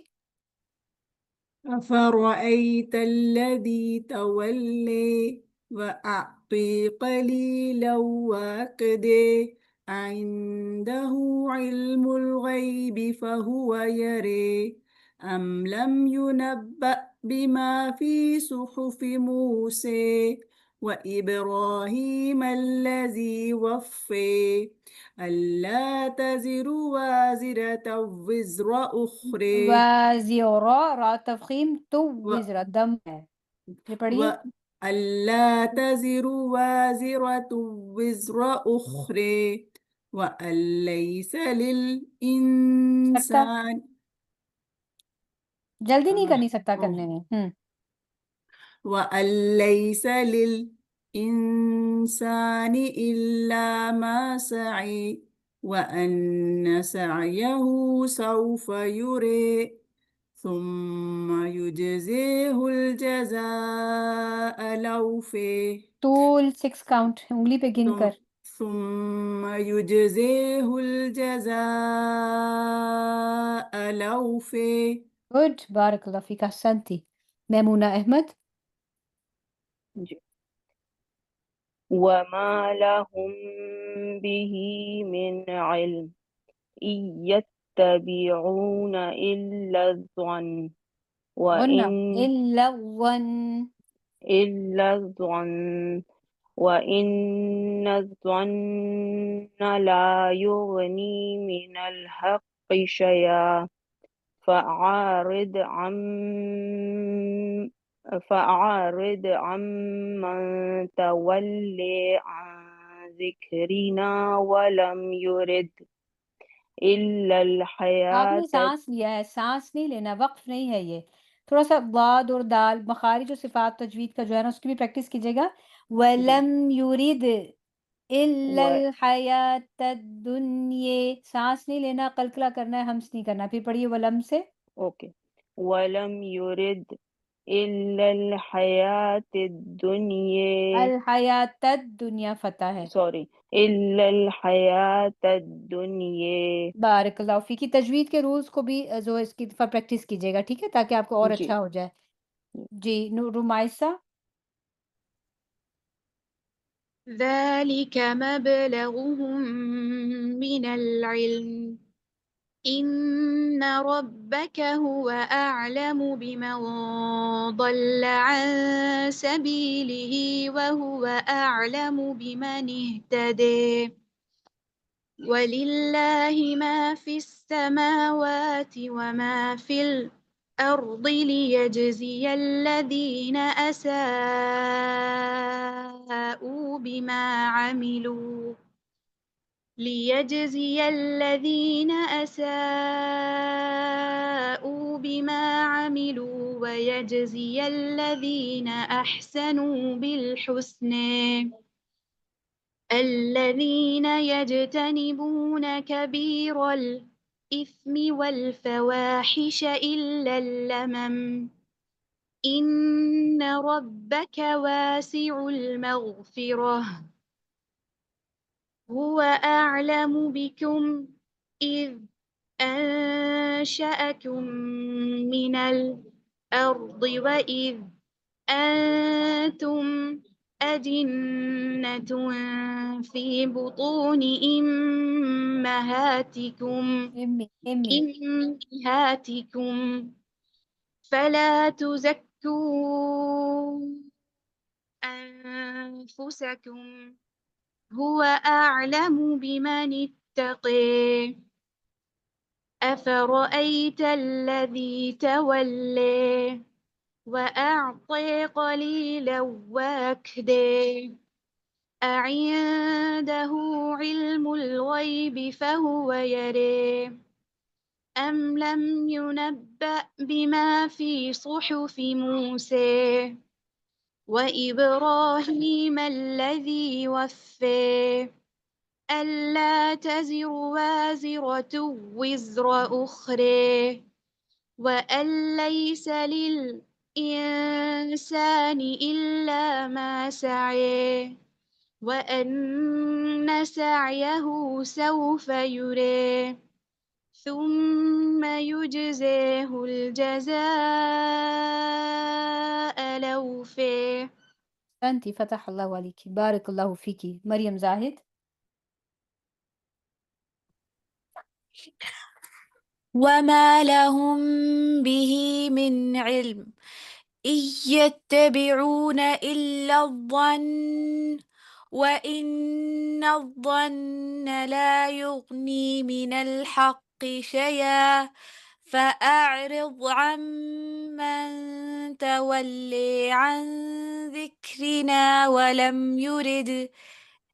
أفرأيت الذي تولي وأعطي قليلا وأكدي عنده علم الغيب فهو يري أم لم ينبأ بما في صحف موسى وإبراهيم الذي وفي ألا تزر وازرة وزر أخرى وزیورا، را تفخیم، تو وزرا دم ہے. پھر پڑھیے. ألا تزر وازرة وزر أخرى وأن ليس سکتا، للإنسان جلدی نہیں کرنی سکتا کرنے میں. وأن ليس للإنسان إلا ما سعي وأن سعيه سوف يرى ثم يجزيه الجزاء الأوفى طول 6 کاؤنٹ انگلی پہ گن کر. ثم يجزيه الجزاء الأوفى. گڈ، بارک اللہ فیک، احسنتی. میمونہ احمد. جی. وما لهم به من علم إن يتبعون إلا الظن غنہ، وإن الا الظن. وإن الظن لا يغني من الحق شيئا فأعرض عمن تولي عن ذكرنا ولم يرد إلا آپ نے الحياة. سانس لیا ہے، سانس نہیں لینا، وقف نہیں ہے یہ. تھوڑا سا باد اور دال مخارج و صفات تجوید کا جو ہے نا اس کی بھی پریکٹس کیجیے گا. وَلَمْ يُرِدْ إِلَّا الْحَيَاةَ الدُّنْيَا، سانس نہیں لینا، قلقلہ کرنا ہے، ہمس نہیں کرنا. پھر پڑھیے ولم سے. اوکے. وَلَمْ يُرِدْ إِلَّا الْحَيَاةَ الدُّنْيَا الحیات الدنیا فتح ہے. سوری إِلَّا الْحَيَاةَ الدُّنْيَا. بارک اللہ فیکی. تجوید کے رولز کو بھی جو اس کی دفعہ پریکٹس کیجیے گا، ٹھیک ہے، تاکہ آپ کو اور جی. اچھا ہو جائے. جی رمائسہ. ذلك مبلغهم من العلم إن ربك هو أعلم بمن ضل عن سبيله وهو أعلم بمن اهتدى ولله ما في السماوات وما في الأرض ليجزي الذين أساءوا بما عملوا ويجزي الذين أحسنوا بالحسن الذين يجتنبون كبير الإثم والفواحش إلا اللمم إن ربك واسع المغفرة هو أعلم بكم إذ أنشأكم من الأرض وإذ أنتم أجنة في بطون أمهاتكم فلا تزكوا أنفسكم هو أعلم بمن اتقي أفرأيت الذي تولي وأعطي قليلا وأكدي أعنده علم الغيب فهو يري أم لم ينبأ بما في صحف موسى وإبراهيم الذي وفى ألا تزر وازرة وزر أخرى وأن ليس للإنسان إلا ما سعى وأن سعيه سوف يرى ثم يجزيه الجزاء الأوفى. أنت فتح الله عليك بارك الله فيك. مريم زاهد. وما لهم به من علم إن يتبعون إلا الظن وإن الظن لا يغني من الحق شيئا فأعرض عمن تولي عن ذكرنا ولم يرد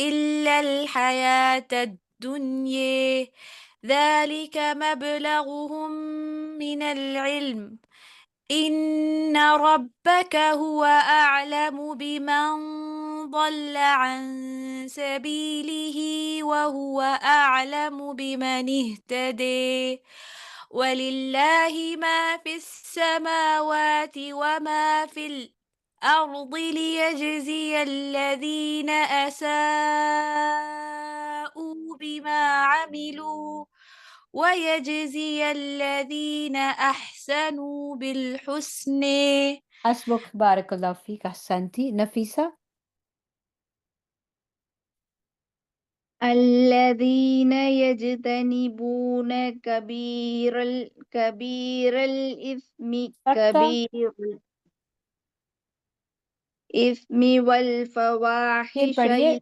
إلا الحياة الدنيا ذلك مبلغهم من العلم إن ربك هو أعلم بمن ضل عن سبيله وهو أعلم بمن اهتدي ولله ما في السماوات وما في الأرض ليجزي الذين أساءوا بما عملوا ويجزي الذين أحسنوا بالحسن. حسبك بارك الله فيك أحسنتي. نفيسة. الذين يجتنبون كبير الإثم والفواحش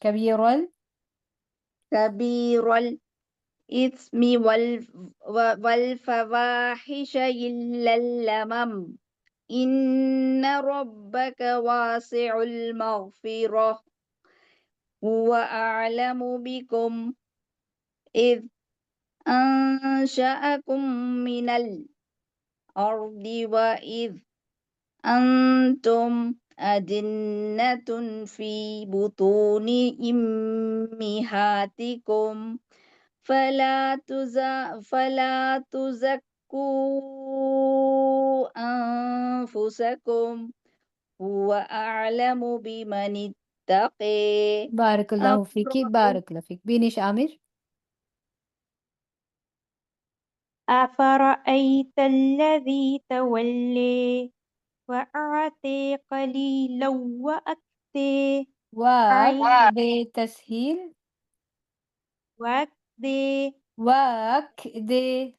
كبير الإثم والفواحش إلا اللمم إن ربك واسع المغفرة هو أعلم بكم إذ أنشأكم من الأرض وإذ أنتم أجنة في بطون أمهاتكم فلا تزكوا أنفسكم هو أعلم بمن اتقي. بارك الله فيك بارك الله فيك. بينش عامر. أفرأيت الذي تولي وأعطي قليلا وأكدي وأكدي تسهيل وأكدي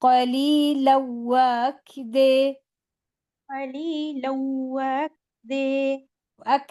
قليلا وأكدي أك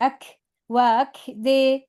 أك وأكدي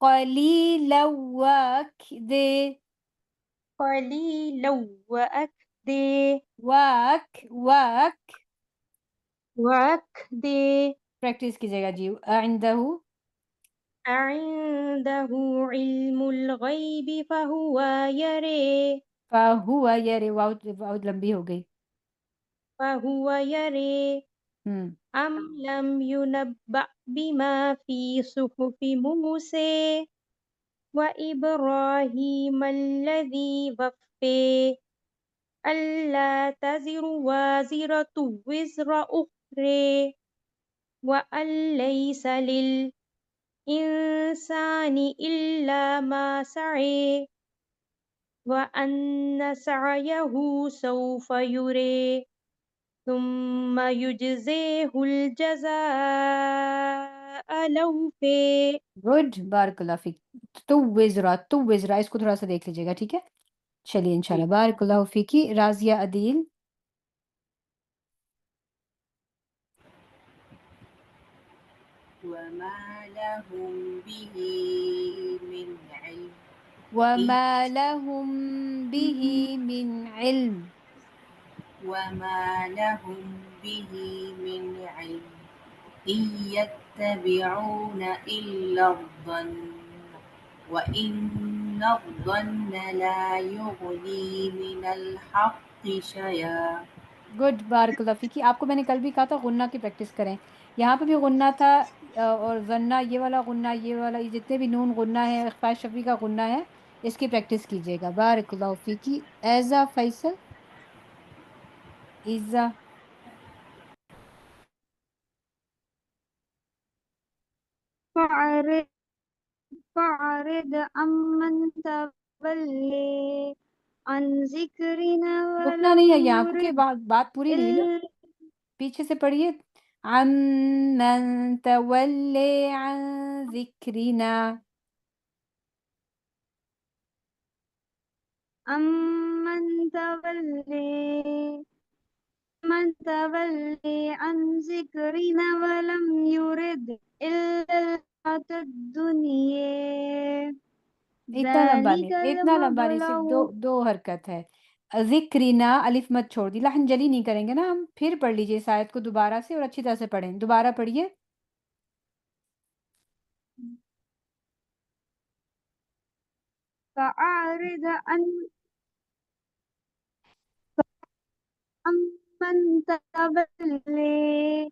قليلا وأكدي وأك وأكده پریکٹس کیجیے گا جی. عندہ أعنده علم الغيب فهو يرى فہو یرے واؤ واؤ لمبی ہو گئی. فهو يرى أم لم ينبأ بما في صحف موسى وإبراهيم الذي وفى ألا تزر وازرة وزر أخرى وأن ليس للإنسان إلا ما سعى وأن سعيه سوف يرى ثم يجزيه الجزاء الأوفى. گڈ. بارک اللہ فیک. تو وزرا اس کو تھوڑا سا دیکھ لیجیے گا ٹھیک ہے. چلیے انشاءاللہ. بارک اللہ فیکی. راضیہ عدیل. وما لهم به من علم وما لهم به من علم وما لهم به من علم إن يتبعون إلا الظن وإن الظن لا يغني من الحق شيئا. گڈ. بارک اللہ فیکی. آپ کو میں نے کل بھی کہا تھا غنہ کی پریکٹس کریں. یہاں پہ بھی غنہ تھا اور غنہ یہ والا غنہ یہ والا یہ جتنے بھی نون غنہ ہے اخفاء شفیع کا غنہ ہے اس کی پریکٹس کیجیے گا. بارک اللہ فیکی. ایزا فیصل. ایزا. فأعرض عمن تولى عن ذكرنا رکنا ولم نہیں ہے یہاں کیونکہ يرد بات پوری نہیں ہے نا. پیچھے سے پڑھیے. عمن تولی عن ذکرنا. عمن تولى عن ذكرنا ولم يرد إلا الحياة الدنيا اتنا لمبا ذلك نہیں اتنا لمبا نہیں صرف المبلغ. دو حرکت ہے. ذکرنا الف مت چھوڑ دی. لحن جلی نہیں کریں گے نا ہم. پھر پڑھ لیجیے اس آیت کو دوبارہ سے اور اچھی طرح سے پڑھیں. دوبارہ پڑھیے. فأعرض عمن تولى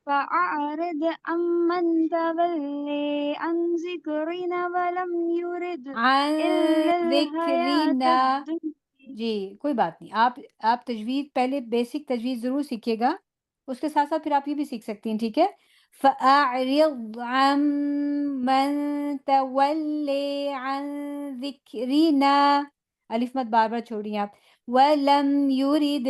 فأعرض عمن تولى عن ذكرنا ولم يرد عن إلا الحياة ذکرنا. الدنيا. جی کوئی بات نہیں. آپ تجوید پہلے بیسک تجوید ضرور سیکھیے گا. اس کے ساتھ ساتھ پھر آپ یہ بھی سیکھ سکتی ہیں ٹھیک ہے. فَأَعْرِضْ عَمَّن تَوَلَّيْ عَن ذِكْرِنَا. الف مت بار بار چھوڑیے آپ. وَلَمْ يُرِدْ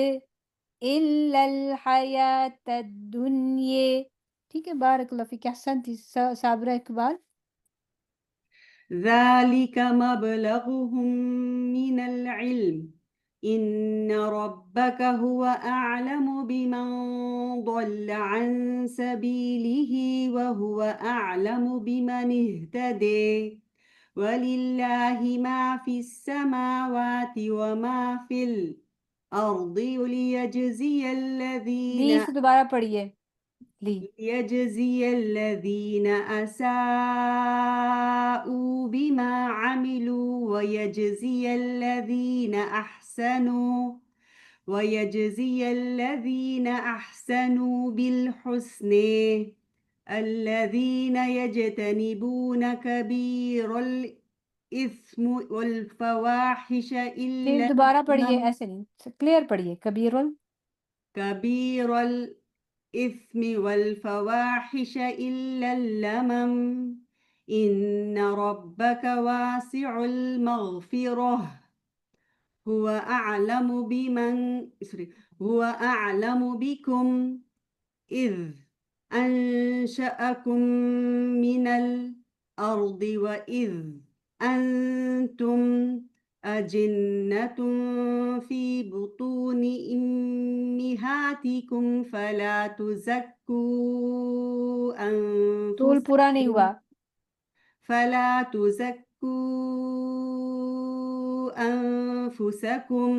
إِلَّا الْحَيَاةَ الدُّنْيَا. ٹھیک ہے. بارک اللہ فیک. احسنتی صابرہ اقبال. ذلك مبلغهم من العلم إن ربك هو أعلم بمن ضل عن سبيله وهو أعلم بمن اهتدى ولله ما في السماوات وما في الأرض ليجزي دی الذين سے دوبارہ پڑھیے. لی. ليجزي الذين أساءوا بما عملوا ويجزي الذين أحسنوا بالحسن الذين يجتنبون كبير الإثم والفواحش پھر إلا دوبارہ پڑھیے. اللمم ایسے نہیں کلیئر پڑھیے. كبير الإثم والفواحش إلا اللمم إن ربك واسع المغفرة هو أعلم بكم إذ أنشأكم من الأرض وإذ أنتم أجنة في بطون أمهاتكم فلا تزكوا طول پورا نہیں ہوا. أنفسكم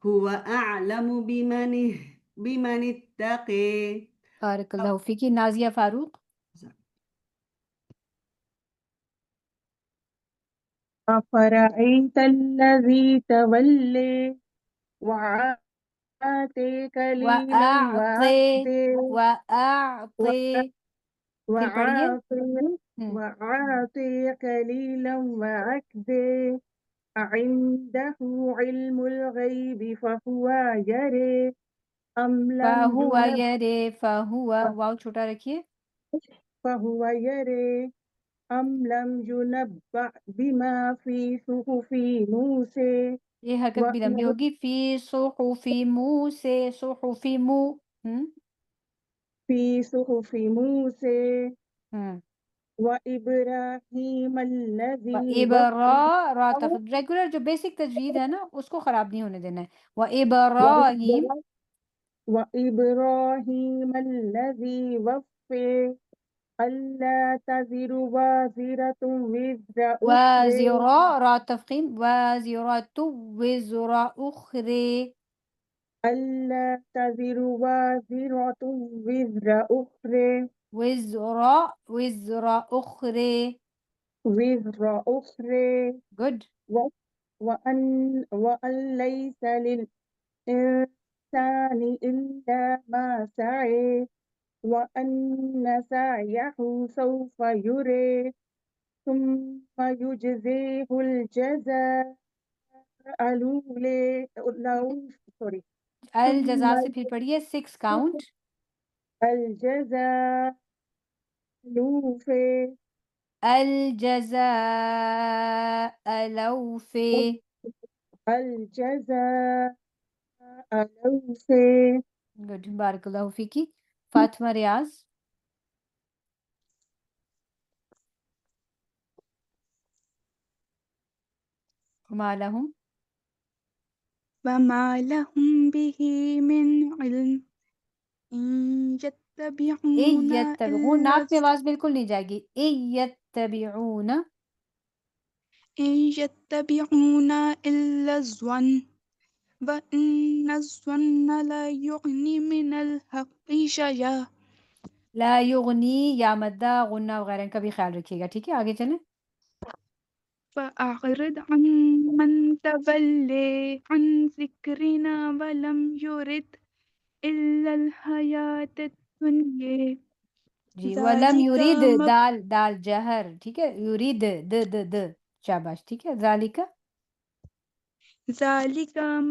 هو أعلم بمن اتقي. بارک اللہ فیکی. نازیہ فاروق. أفرأيت الذي تولي وأعطي قليلا وأعطي پھر پڑھیے. وأعطي قليلا وأكدي عنده علم الغيب فهو يرى أم لم فہو ينبأ یرے. فہو واو چھوٹا رکھیے. فهو يرى أم لم ينبأ بما في صحف موسى یہ حرکت بھی لمبی ہوگی. فی صحف موسى. صحف في صحف موسى ہوں وإبراهيم الذي وَإِبْرَا را ریگولر جو بیسک تجوید ہے نا اس کو خراب نہیں ہونے دینا ہے. وَإِبْرَاهِيم. وإبراهيم الذي وفى ألا تزر وازرة وزر أخرى وَازِرَا را تفخیم. وَازِرَةُ وِزْرَ أُخْرَى. ألا تزر وازرة وزر أخرى وزر أخرى. وزر أخرى Good. وأن ليس للإنسان إلا ما سعى وأن سعيه سوف يرى ثم يجزيه الجزاء الجزا سے پھر پڑھیے 6 کاؤنٹ. الجزاء الأوفى الجزاء الأوفى. الجزاء الأوفى. گڈ. بارک اللہ فیکی. فاطمہ ریاض. وما لهم وما لهم به من علم إن يتبعون یتبعون. إلا ناک میں آواز بالکل نہیں جائے گی. یتبعون. الظن وإن الظن لا يغني من الحق شيئا لا یغنی یا مدہ غنہ وغیرہ کا بھی خیال رکھیے گا. ٹھیک ہے آگے چلیں. فأعرض عن من تولي عن ذكرنا ولم يرد إلا الحياة الدنيا جی. ولم یرید. ذلك دال جہر. ٹھیک ہے. یرید د شاباش. ٹھیک ہے. ذالک.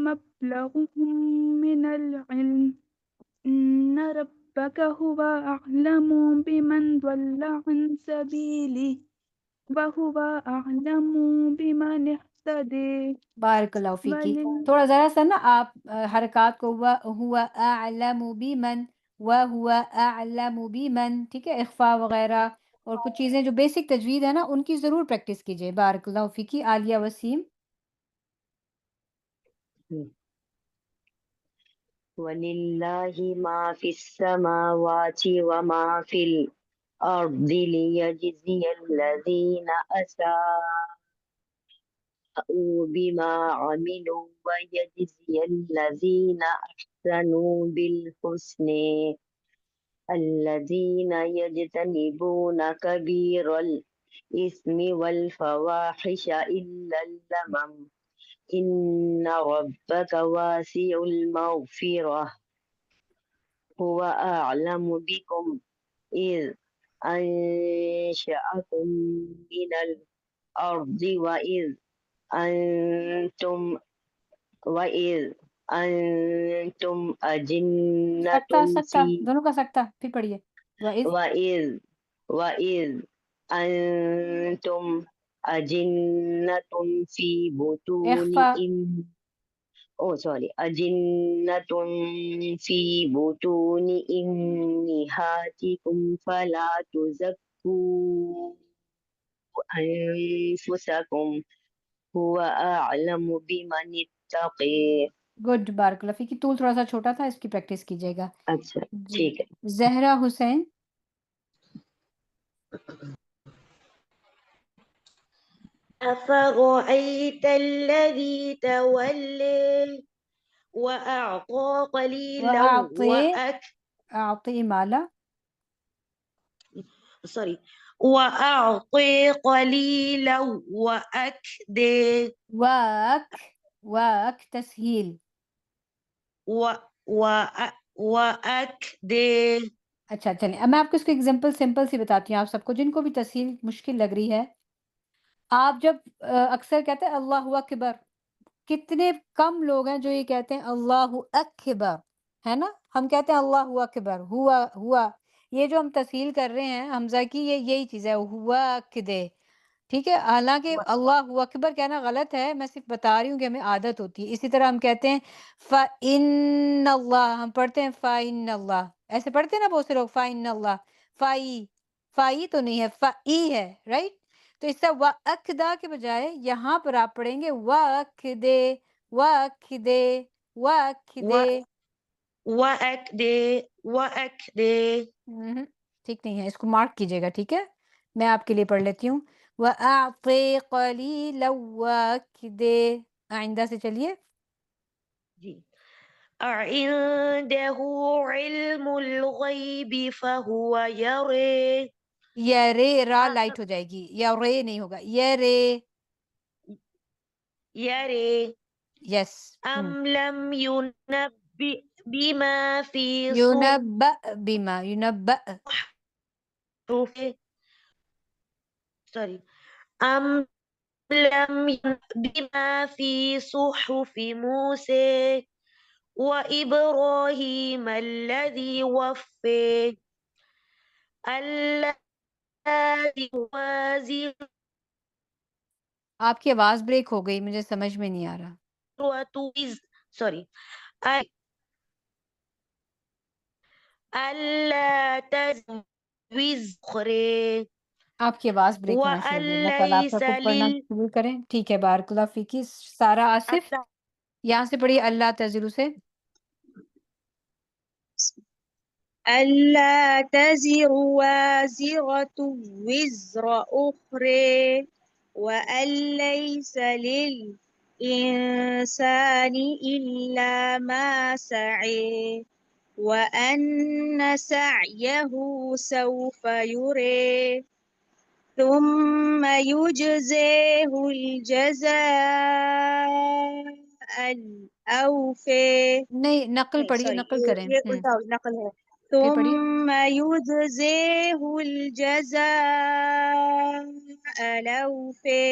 مبلغهم من العلم إن ربك هو أعلم بمن ضل عن سبيله وهو أعلم بمن اهتدى بارک اللہ فیکی. ولل تھوڑا ذرا سا نا آپ حرکات کو ہوا اعلم بمن وہوا اعلم بمن. ٹھیک ہے. اخفاء وغیرہ اور کچھ چیزیں جو بیسک تجوید ہے نا ان کی ضرور پریکٹس کیجیے. بارک اللہ فیکی. عالیہ وسیم. وَلِلَّهِ مَا فِي السَّمَاوَاتِ وَمَا فِي الْأَرْضِ لِيَجْزِيَ الَّذِينَ أَسَاءُوا بِمَا عَمِلُوا وَيَجْزِيَ الَّذِينَ أَحْسَنُوا بِالْحُسْنِ الَّذِينَ يَجْتَنِبُونَ كَبِيرَ الْإِثْمِ وَالْفَوَاحِشَ إِلَّا اللَّمَمَ إِنَّ رَبَّكَ وَاسِعُ الْمَغْفِرَةِ هُوَ أَعْلَمُ بِكُمْ إِذْ أَنشَأَكُم مِّنَ الْأَرْضِ وَإِذْ أَنتُمْ أَجِنَّةٌ سکتا دونوں کا سکتا. پھر پڑھیے. وَإِذْ أَنتُمْ أَجِنَّةٌ فِي بُطُونِ أَجِنَّةٌ فِي بُطُونِ أُمَّهَاتِكُمْ فَلَا تُزَكُّوا أَنفُسَكُمْ هُوَ أَعْلَمُ بِمَنِ اتَّقَى. گڈ. بارک اللہ فیکی. طول تھوڑا سا چھوٹا تھا اس کی پریکٹس کیجیے گا. اچھا جی. ٹھیک ہے. زہرا حسین. أفرأيت الذي تولي وأعطى قليلا وأعطي أعطي مالا sorry وأعطي قليلا وأكد واك تسهيل وأكد اچھا چلیں اب میں آپ کو اس کو ایگزامپل سمپل سی بتاتی ہوں آپ سب کو جن کو بھی تسہیل مشکل لگ رہی ہے. آپ جب اکثر کہتے ہیں اللہ اکبر، کتنے کم لوگ ہیں جو یہ کہتے ہیں اللہ اکبر، ہے نا؟ ہم کہتے ہیں اللہ اکبر، ہوا یہ جو ہم تسہیل کر رہے ہیں حمزہ کی یہی چیز ہے، ہوا اکدے، ٹھیک ہے؟ حالانکہ اللہ اکبر کہنا غلط ہے، میں صرف بتا رہی ہوں کہ ہمیں عادت ہوتی ہے. اسی طرح ہم کہتے ہیں فَإِنَّ اللہ، ہم پڑھتے ہیں فَإِنَّ اللہ، ایسے پڑھتے ہیں نا بہت سے لوگ فَإِنَّ اللہ، فائی تو نہیں ہے، فَإِ ہے، رائٹ؟ تو اس طرح وَأَكْدَا کے بجائے یہاں پر آپ پڑھیں گے وَأَكْدے وَأَكْدے وَأَكْدے. وأكد ٹھیک نہیں ہے، اس کو مارک کیجیے گا، ٹھیک ہے؟ میں آپ کے لیے پڑھ لیتی ہوں. وَأَعْطِ قَلِيلًا وَأَكْدِ. آئندہ سے چلیے. جی عنده علم الغیب فهو یرے یہ رے را لائٹ ہو جائے گی، یا رے نہیں ہوگا، یہ رے. یرے یس. ام لم ينبئ بما في يُنَبَّأ بِمَا يُنَبَّأ. صحف sorry ام لم ينبئ بما في صحف موسى وإبراهيم الذي وفى ألا تزر آپ کی آواز بریک ہو گئی، مجھے سمجھ میں نہیں آ رہا. sorry ألا تزر وزر آپ کی آواز بریک ہونا شروع ہو گئی. اللہ تعالیٰ آپ وليس سب کو پڑھنا شروع کریں. ٹھیک ہے، بارک اللہ فیکی. سارا آصف یہاں سے پڑھیے اللہ تزرو سے. ألا تزر وازرة وزر أخرى وأن ليس للإنسان إلا ما سعى وأن سعيه سوف يرى ثم يجزيه الجزاء الأوفى نہیں، نقل پڑھیے، سوری نقل کریں. یہ الٹا نقل ہے پھر پڑھیے. ثم يجزيه الجزاء الأوفى.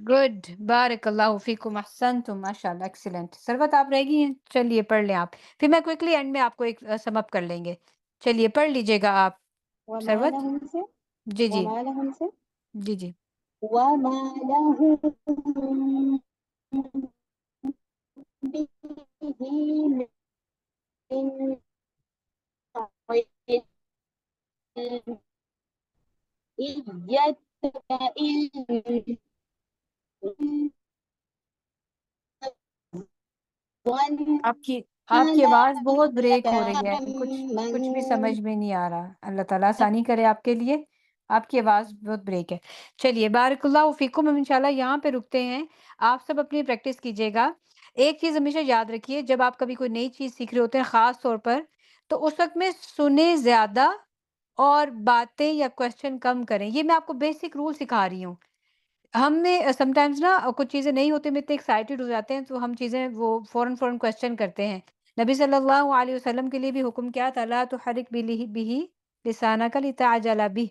گڈ، بارک اللہ فیکم، احسنتم، ماشاء اللہ، ایکسیلنٹ. سروت آپ رہ گئی ہیں، چلیے پڑھ لیں آپ، پھر میں کوئکلی اینڈ میں آپ کو ایک سم اپ کر لیں گے. چلیے پڑھ لیجیے گا آپ. وما سروت. لهم سے جی جی وما لهم سے جی جی. وما لهم به من علم إذ يتبع آپ کی آواز بہت بریک ہو رہی ہے، کچھ بھی سمجھ میں نہیں آ رہا. اللہ تعالیٰ آسانی کرے آپ کے لیے، آپ کی آواز بہت بریک ہے. چلیے بارک اللہ فیکم، ہم انشاءاللہ یہاں پہ رکتے ہیں. آپ سب اپنی پریکٹس کیجیے گا. ایک چیز ہمیشہ یاد رکھیے، جب آپ کبھی کوئی نئی چیز سیکھ رہے ہوتے ہیں خاص طور پر، تو اس وقت میں سنیں زیادہ اور باتیں یا کوشچن کم کریں. یہ میں آپ کو بیسک رول سکھا رہی ہوں. ہم نے سم ٹائمز نا کچھ چیزیں نہیں ہوتی، میں اتنے ایکسائٹیڈ ہو جاتے ہیں تو ہم چیزیں وہ فوراً کوشچن کرتے ہیں. نبی صلی اللہ علیہ وسلم کے لیے بھی حکم کیا تھا، لا تحرک بہ لسانک لتعجل بہ.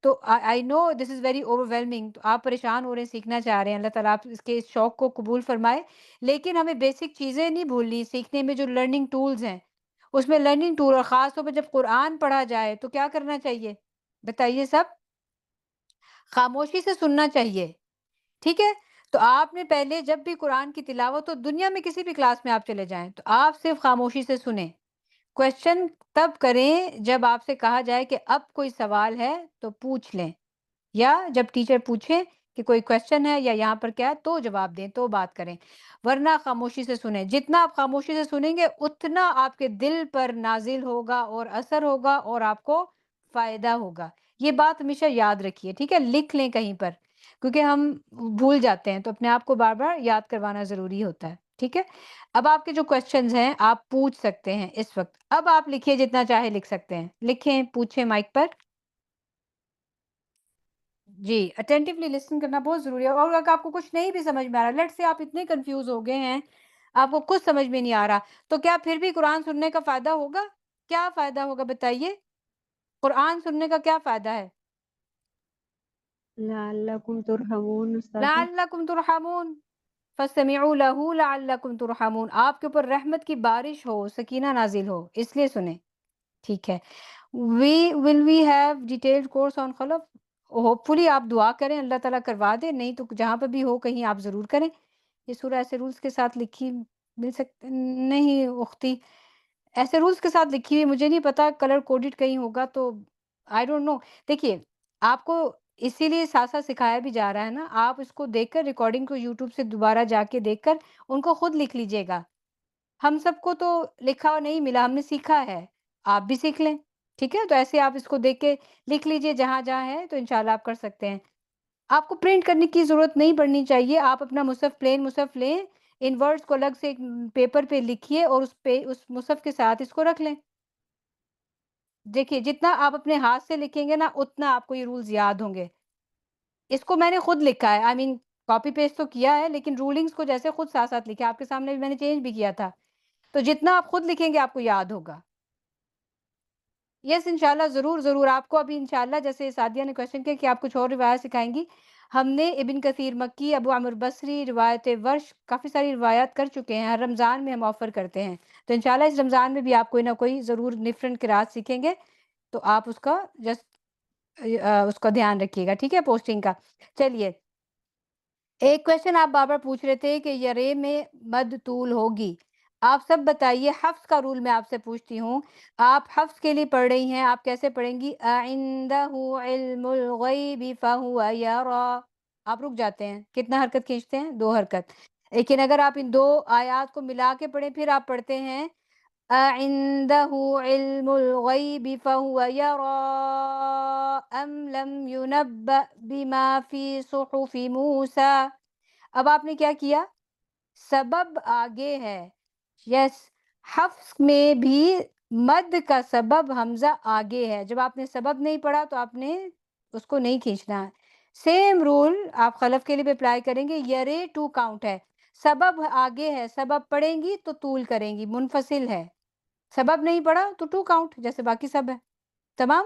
تو آئی نو دس از ویری اوور ویلمنگ، تو آپ پریشان ہو رہے ہیں، سیکھنا چاہ رہے ہیں، اللہ تعالیٰ آپ اس کے اس شوق کو قبول فرمائے. لیکن ہمیں بیسک چیزیں نہیں بھولنی سیکھنے میں. جو لرننگ ٹولز ہیں اس میں لرننگ ٹول، اور خاص طور پہ جب قرآن پڑھا جائے تو کیا کرنا چاہیے بتائیے سب؟ خاموشی سے سننا چاہیے، ٹھیک ہے؟ تو آپ نے پہلے جب بھی قرآن کی تلاوت ہو، دنیا میں کسی بھی کلاس میں آپ چلے جائیں، تو آپ صرف خاموشی سے سنیں. کوشچن تب کریں جب آپ سے کہا جائے کہ اب کوئی سوال ہے تو پوچھ لیں، یا جب ٹیچر پوچھیں کہ کوئی کوشچن ہے یا یہاں پر کیا ہے تو جواب دیں، تو بات کریں. ورنہ خاموشی سے سنیں. جتنا آپ خاموشی سے سنیں گے اتنا آپ کے دل پر نازل ہوگا اور اثر ہوگا اور آپ کو فائدہ ہوگا. یہ بات ہمیشہ یاد رکھیے، ٹھیک ہے؟ لکھ لیں کہیں پر، کیونکہ ہم بھول جاتے ہیں، تو اپنے آپ کو بار بار یاد کروانا ضروری ہوتا ہے. ٹھیک ہے؟ اب آپ کے جو کویسچنز ہیں آپ پوچھ سکتے ہیں اس وقت. اب آپ لکھیے جتنا چاہے لکھ سکتے ہیں. لکھیں، پوچھیں مائک پر. جی اٹینٹیولی لسن کرنا بہت ضروری ہے. اور اگر آپ کو کچھ نہیں بھی سمجھ میں آ رہا، لیٹ سے آپ اتنے کنفیوز ہو گئے ہیں، آپ کو کچھ سمجھ میں نہیں آ رہا، تو کیا پھر بھی قرآن سننے کا فائدہ ہوگا؟ کیا فائدہ ہوگا بتائیے؟ قرآن سننے کا کیا فائدہ ہے؟ لعلکم ترحمون استاذہ. لعلکم ترحمون، فاستمعوا لہ لعلکم ترحمون. آپ کے اوپر رحمت کی بارش ہو، سکینہ نازل ہو، اس لیے سنیں. ٹھیک ہے. We have detailed course on خلف. ہوپ فلی آپ دعا کریں اللہ تعالیٰ کروا دے، نہیں تو جہاں پہ بھی ہو کہیں آپ ضرور کریں. یہ سورہ ایسے رولز کے ساتھ لکھی مل سکتے نہیں اختی، ایسے رولز کے ساتھ لکھی ہوئی مجھے نہیں پتا، کلر کوڈڈ کہیں ہوگا تو آئی ڈونٹ نو. دیکھیے آپ کو اسی لیے ساتھ ساتھ سکھایا بھی جا رہا ہے نا، آپ اس کو دیکھ کر ریکارڈنگ کو یوٹیوب سے دوبارہ جا کے دیکھ کر ان کو خود لکھ لیجئے گا. ہم سب کو تو لکھا نہیں ملا، ہم نے سیکھا ہے، آپ بھی سیکھ لیں. ٹھیک ہے، تو ایسے آپ اس کو دیکھ کے لکھ لیجئے جہاں جہاں ہے، تو انشاءاللہ آپ کر سکتے ہیں. آپ کو پرنٹ کرنے کی ضرورت نہیں پڑنی چاہیے. آپ اپنا مصحف پلین مصحف لیں، ان ورڈز کو الگ سے ایک پیپر پہ لکھیے اور اس مصحف کے ساتھ اس کو رکھ لیں. دیکھیے جتنا آپ اپنے ہاتھ سے لکھیں گے نا اتنا آپ کو یہ رولز یاد ہوں گے. اس کو میں نے خود لکھا ہے، کاپی پیسٹ تو کیا ہے لیکن رولنگز کو جیسے خود ساتھ ساتھ لکھا، آپ کے سامنے بھی میں نے چینج بھی کیا تھا. تو جتنا آپ خود لکھیں گے آپ کو یاد ہوگا. یس انشاءاللہ ضرور ضرور. آپ کو ابھی انشاءاللہ جیسے سعدیہ نے کویسچن کیا کہ آپ کچھ اور روایت سکھائیں گی، ہم نے ابن کثیر مکی، ابو عمرو بصری، روایت ورش، کافی ساری روایات کر چکے ہیں. ہر رمضان میں ہم آفر کرتے ہیں، تو انشاءاللہ اس رمضان میں بھی آپ کوئی نہ کوئی ضرور ڈفرینٹ قرات سیکھیں گے. تو آپ اس کا جسٹ اس کا دھیان رکھیے گا. ٹھیک ہے، پوسٹنگ کا. چلیے ایک کویسچن آپ بار بار پوچھ رہے تھے کہ یرے میں مد طول ہوگی. آپ سب بتائیے، حفظ کا رول میں آپ سے پوچھتی ہوں. آپ حفظ کے لیے پڑھ رہی ہیں، آپ کیسے پڑھیں گی؟ اعندہ علم الغیب فہو یرا. آپ رک جاتے ہیں، کتنا حرکت کھینچتے ہیں؟ 2 حرکت. لیکن اگر آپ ان 2 آیات کو ملا کے پڑھیں پھر آپ پڑھتے ہیں اعندہ علم الغیب فہو یرا ام لم ینبأ بما فی صحف موسیٰ. اب آپ نے کیا کیا؟ سبب آگے ہے. یس، حفظ میں بھی مد کا سبب حمزہ آگے ہے. جب آپ نے سبب نہیں پڑھا تو آپ نے اس کو نہیں کھینچنا. سیم رول آپ خلف کے لیے بھی اپلائی کریں گے. یرے 2 کاؤنٹ ہے، سبب آگے ہے، سبب پڑھیں گی تو طول کریں گی، منفصل ہے. سبب نہیں پڑھا تو 2 کاؤنٹ جیسے باقی سب ہے. تمام.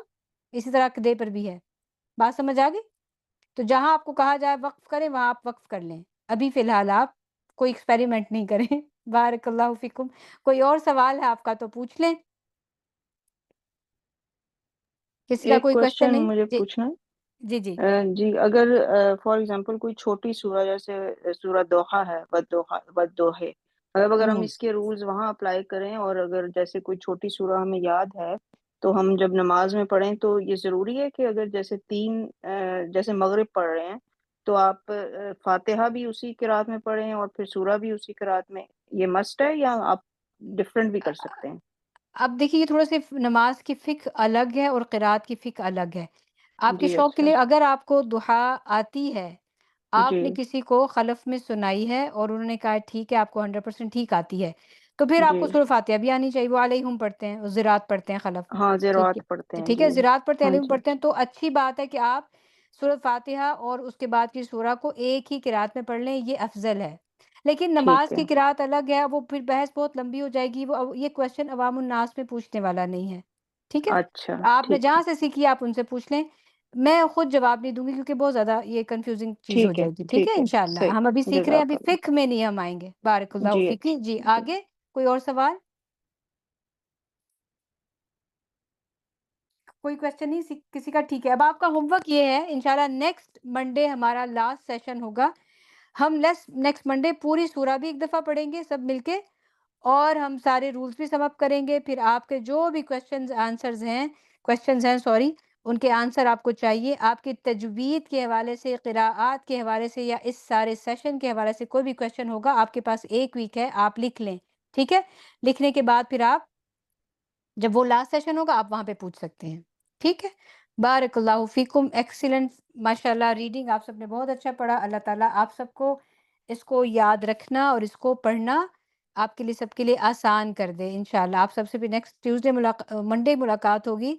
اسی طرح دے پر بھی ہے. بات سمجھ آ گئی؟ تو جہاں آپ کو کہا جائے وقف کریں وہاں آپ وقف کر لیں. ابھی فی الحال آپ کوئی ایکسپیریمنٹ نہیں کریں. بارک اللہ فیکم. کوئی اور سوال ہے آپ کا تو پوچھ لیں. کسی کا ایک کوئی کویسچن کوشچن نہیں؟ مجھے جی پوچھنا ہے. جی جی. جی اگر فار ایگزامپل کوئی چھوٹی سورہ جیسے سورہ دوحہ ہے، والدوحے، مطلب اگر ہم اس کے رولز وہاں اپلائی کریں، اور اگر جیسے کوئی چھوٹی سورہ ہمیں یاد ہے تو ہم جب نماز میں پڑھیں تو یہ ضروری ہے کہ اگر جیسے 3 جیسے مغرب پڑھ رہے ہیں تو آپ فاتحہ بھی اسی قرات میں پڑھیں اور پھر سورہ بھی اسی قرات میں، یہ مسٹ ہے یا آپ ڈفرینٹ بھی کر سکتے ہیں؟ اب دیکھیے یہ تھوڑا سے نماز کی فقہ الگ ہے اور قرات کی فقہ الگ ہے. آپ کے جی شوق کے اچھا. لیے اگر آپ کو دحا آتی ہے، آپ جی نے کسی کو خلف میں سنائی ہے اور انہوں نے کہا ٹھیک ہے آپ کو 100% ٹھیک آتی ہے، تو پھر آپ جی کو سورہ فاتحہ بھی آنی چاہیے. وہ علیہم پڑھتے ہیں، زراعت پڑھتے ہیں خلف. ہاں ٹھیک زیروات پڑھتے ہے ہیں. ٹھیک ہے، جی زراعت پڑھتے ہیں، ہاں علیہم جی. پڑھتے ہیں. تو اچھی بات ہے کہ آپ سورہ فاتحہ اور اس کے بعد کی سورہ کو ایک ہی قرات میں پڑھ لیں، یہ افضل ہے. لیکن ٹھیک نماز ہے. کی قرات الگ ہے، وہ پھر بحث بہت لمبی ہو جائے گی. وہ یہ کویسچن عوام الناس میں پوچھنے والا نہیں ہے. ٹھیک ہے، اچھا آپ نے ٹھیک ہے. جہاں سے سیکھی آپ ان سے پوچھ لیں. میں خود جواب نہیں دوں گی کیونکہ بہت زیادہ یہ کنفیوزنگ چیز ہو ٹھیک ہے. جائے گی. ٹھیک ہے ٹھیک ہے. انشاءاللہ صحیح. ہم ابھی سیکھ رہے ہیں، جزاک ابھی اللہ. فقہ میں نہیں ہم آئیں گے. بارک اللہ جی فیکی. جی اچھا. آگے کوئی اور سوال؟ کوئی کویسچن نہیں کسی کا؟ ٹھیک ہے. اب آپ کا ہوم ورک یہ ہے، انشاءاللہ نیکسٹ منڈے ہمارا لاسٹ سیشن ہوگا. ہم نیکسٹ منڈے پوری سورہ بھی ایک دفعہ پڑھیں گے سب مل کے، اور ہم سارے رولز بھی سم اپ کریں گے. پھر آپ کے جو بھی کویسچنز ہیں سوری، ان کے آنسر آپ کو چاہیے. آپ کی تجوید کے حوالے سے، قراءات کے حوالے سے، یا اس سارے سیشن کے حوالے سے کوئی بھی کویسچن ہوگا آپ کے پاس 1 ویک ہے، آپ لکھ لیں. ٹھیک ہے، لکھنے کے بعد پھر آپ جب وہ لاسٹ سیشن ہوگا آپ وہاں پہ پوچھ سکتے ہیں. ٹھیک ہے. بارک اللہ فیکم. ایکسیلنٹ، ماشاء اللہ ریڈنگ آپ سب نے بہت اچھا پڑھا. اللہ تعالیٰ آپ سب کو اس کو یاد رکھنا اور اس کو پڑھنا آپ کے لیے سب کے لیے آسان کر دے انشاءاللہ. آپ سب سے بھی نیکسٹ ٹیوزڈے منڈے ملاقات ہوگی.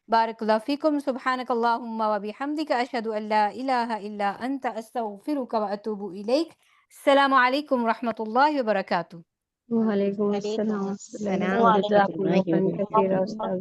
بارک اللہ فیکم. سبحانک اللہم و بحمدک اشہد ان لا الہ الا انت استغفرک و اتوب الیک. السلام علیکم ورحمۃ اللہ وبرکاتہ. وعلیکم وعلیکم السلام ورحمۃ اللہ السلام وبرکاتہ. ورحمۃ جزاکم اللہ اللہ خیرا وبرکاتہ. کثیرا استاذ.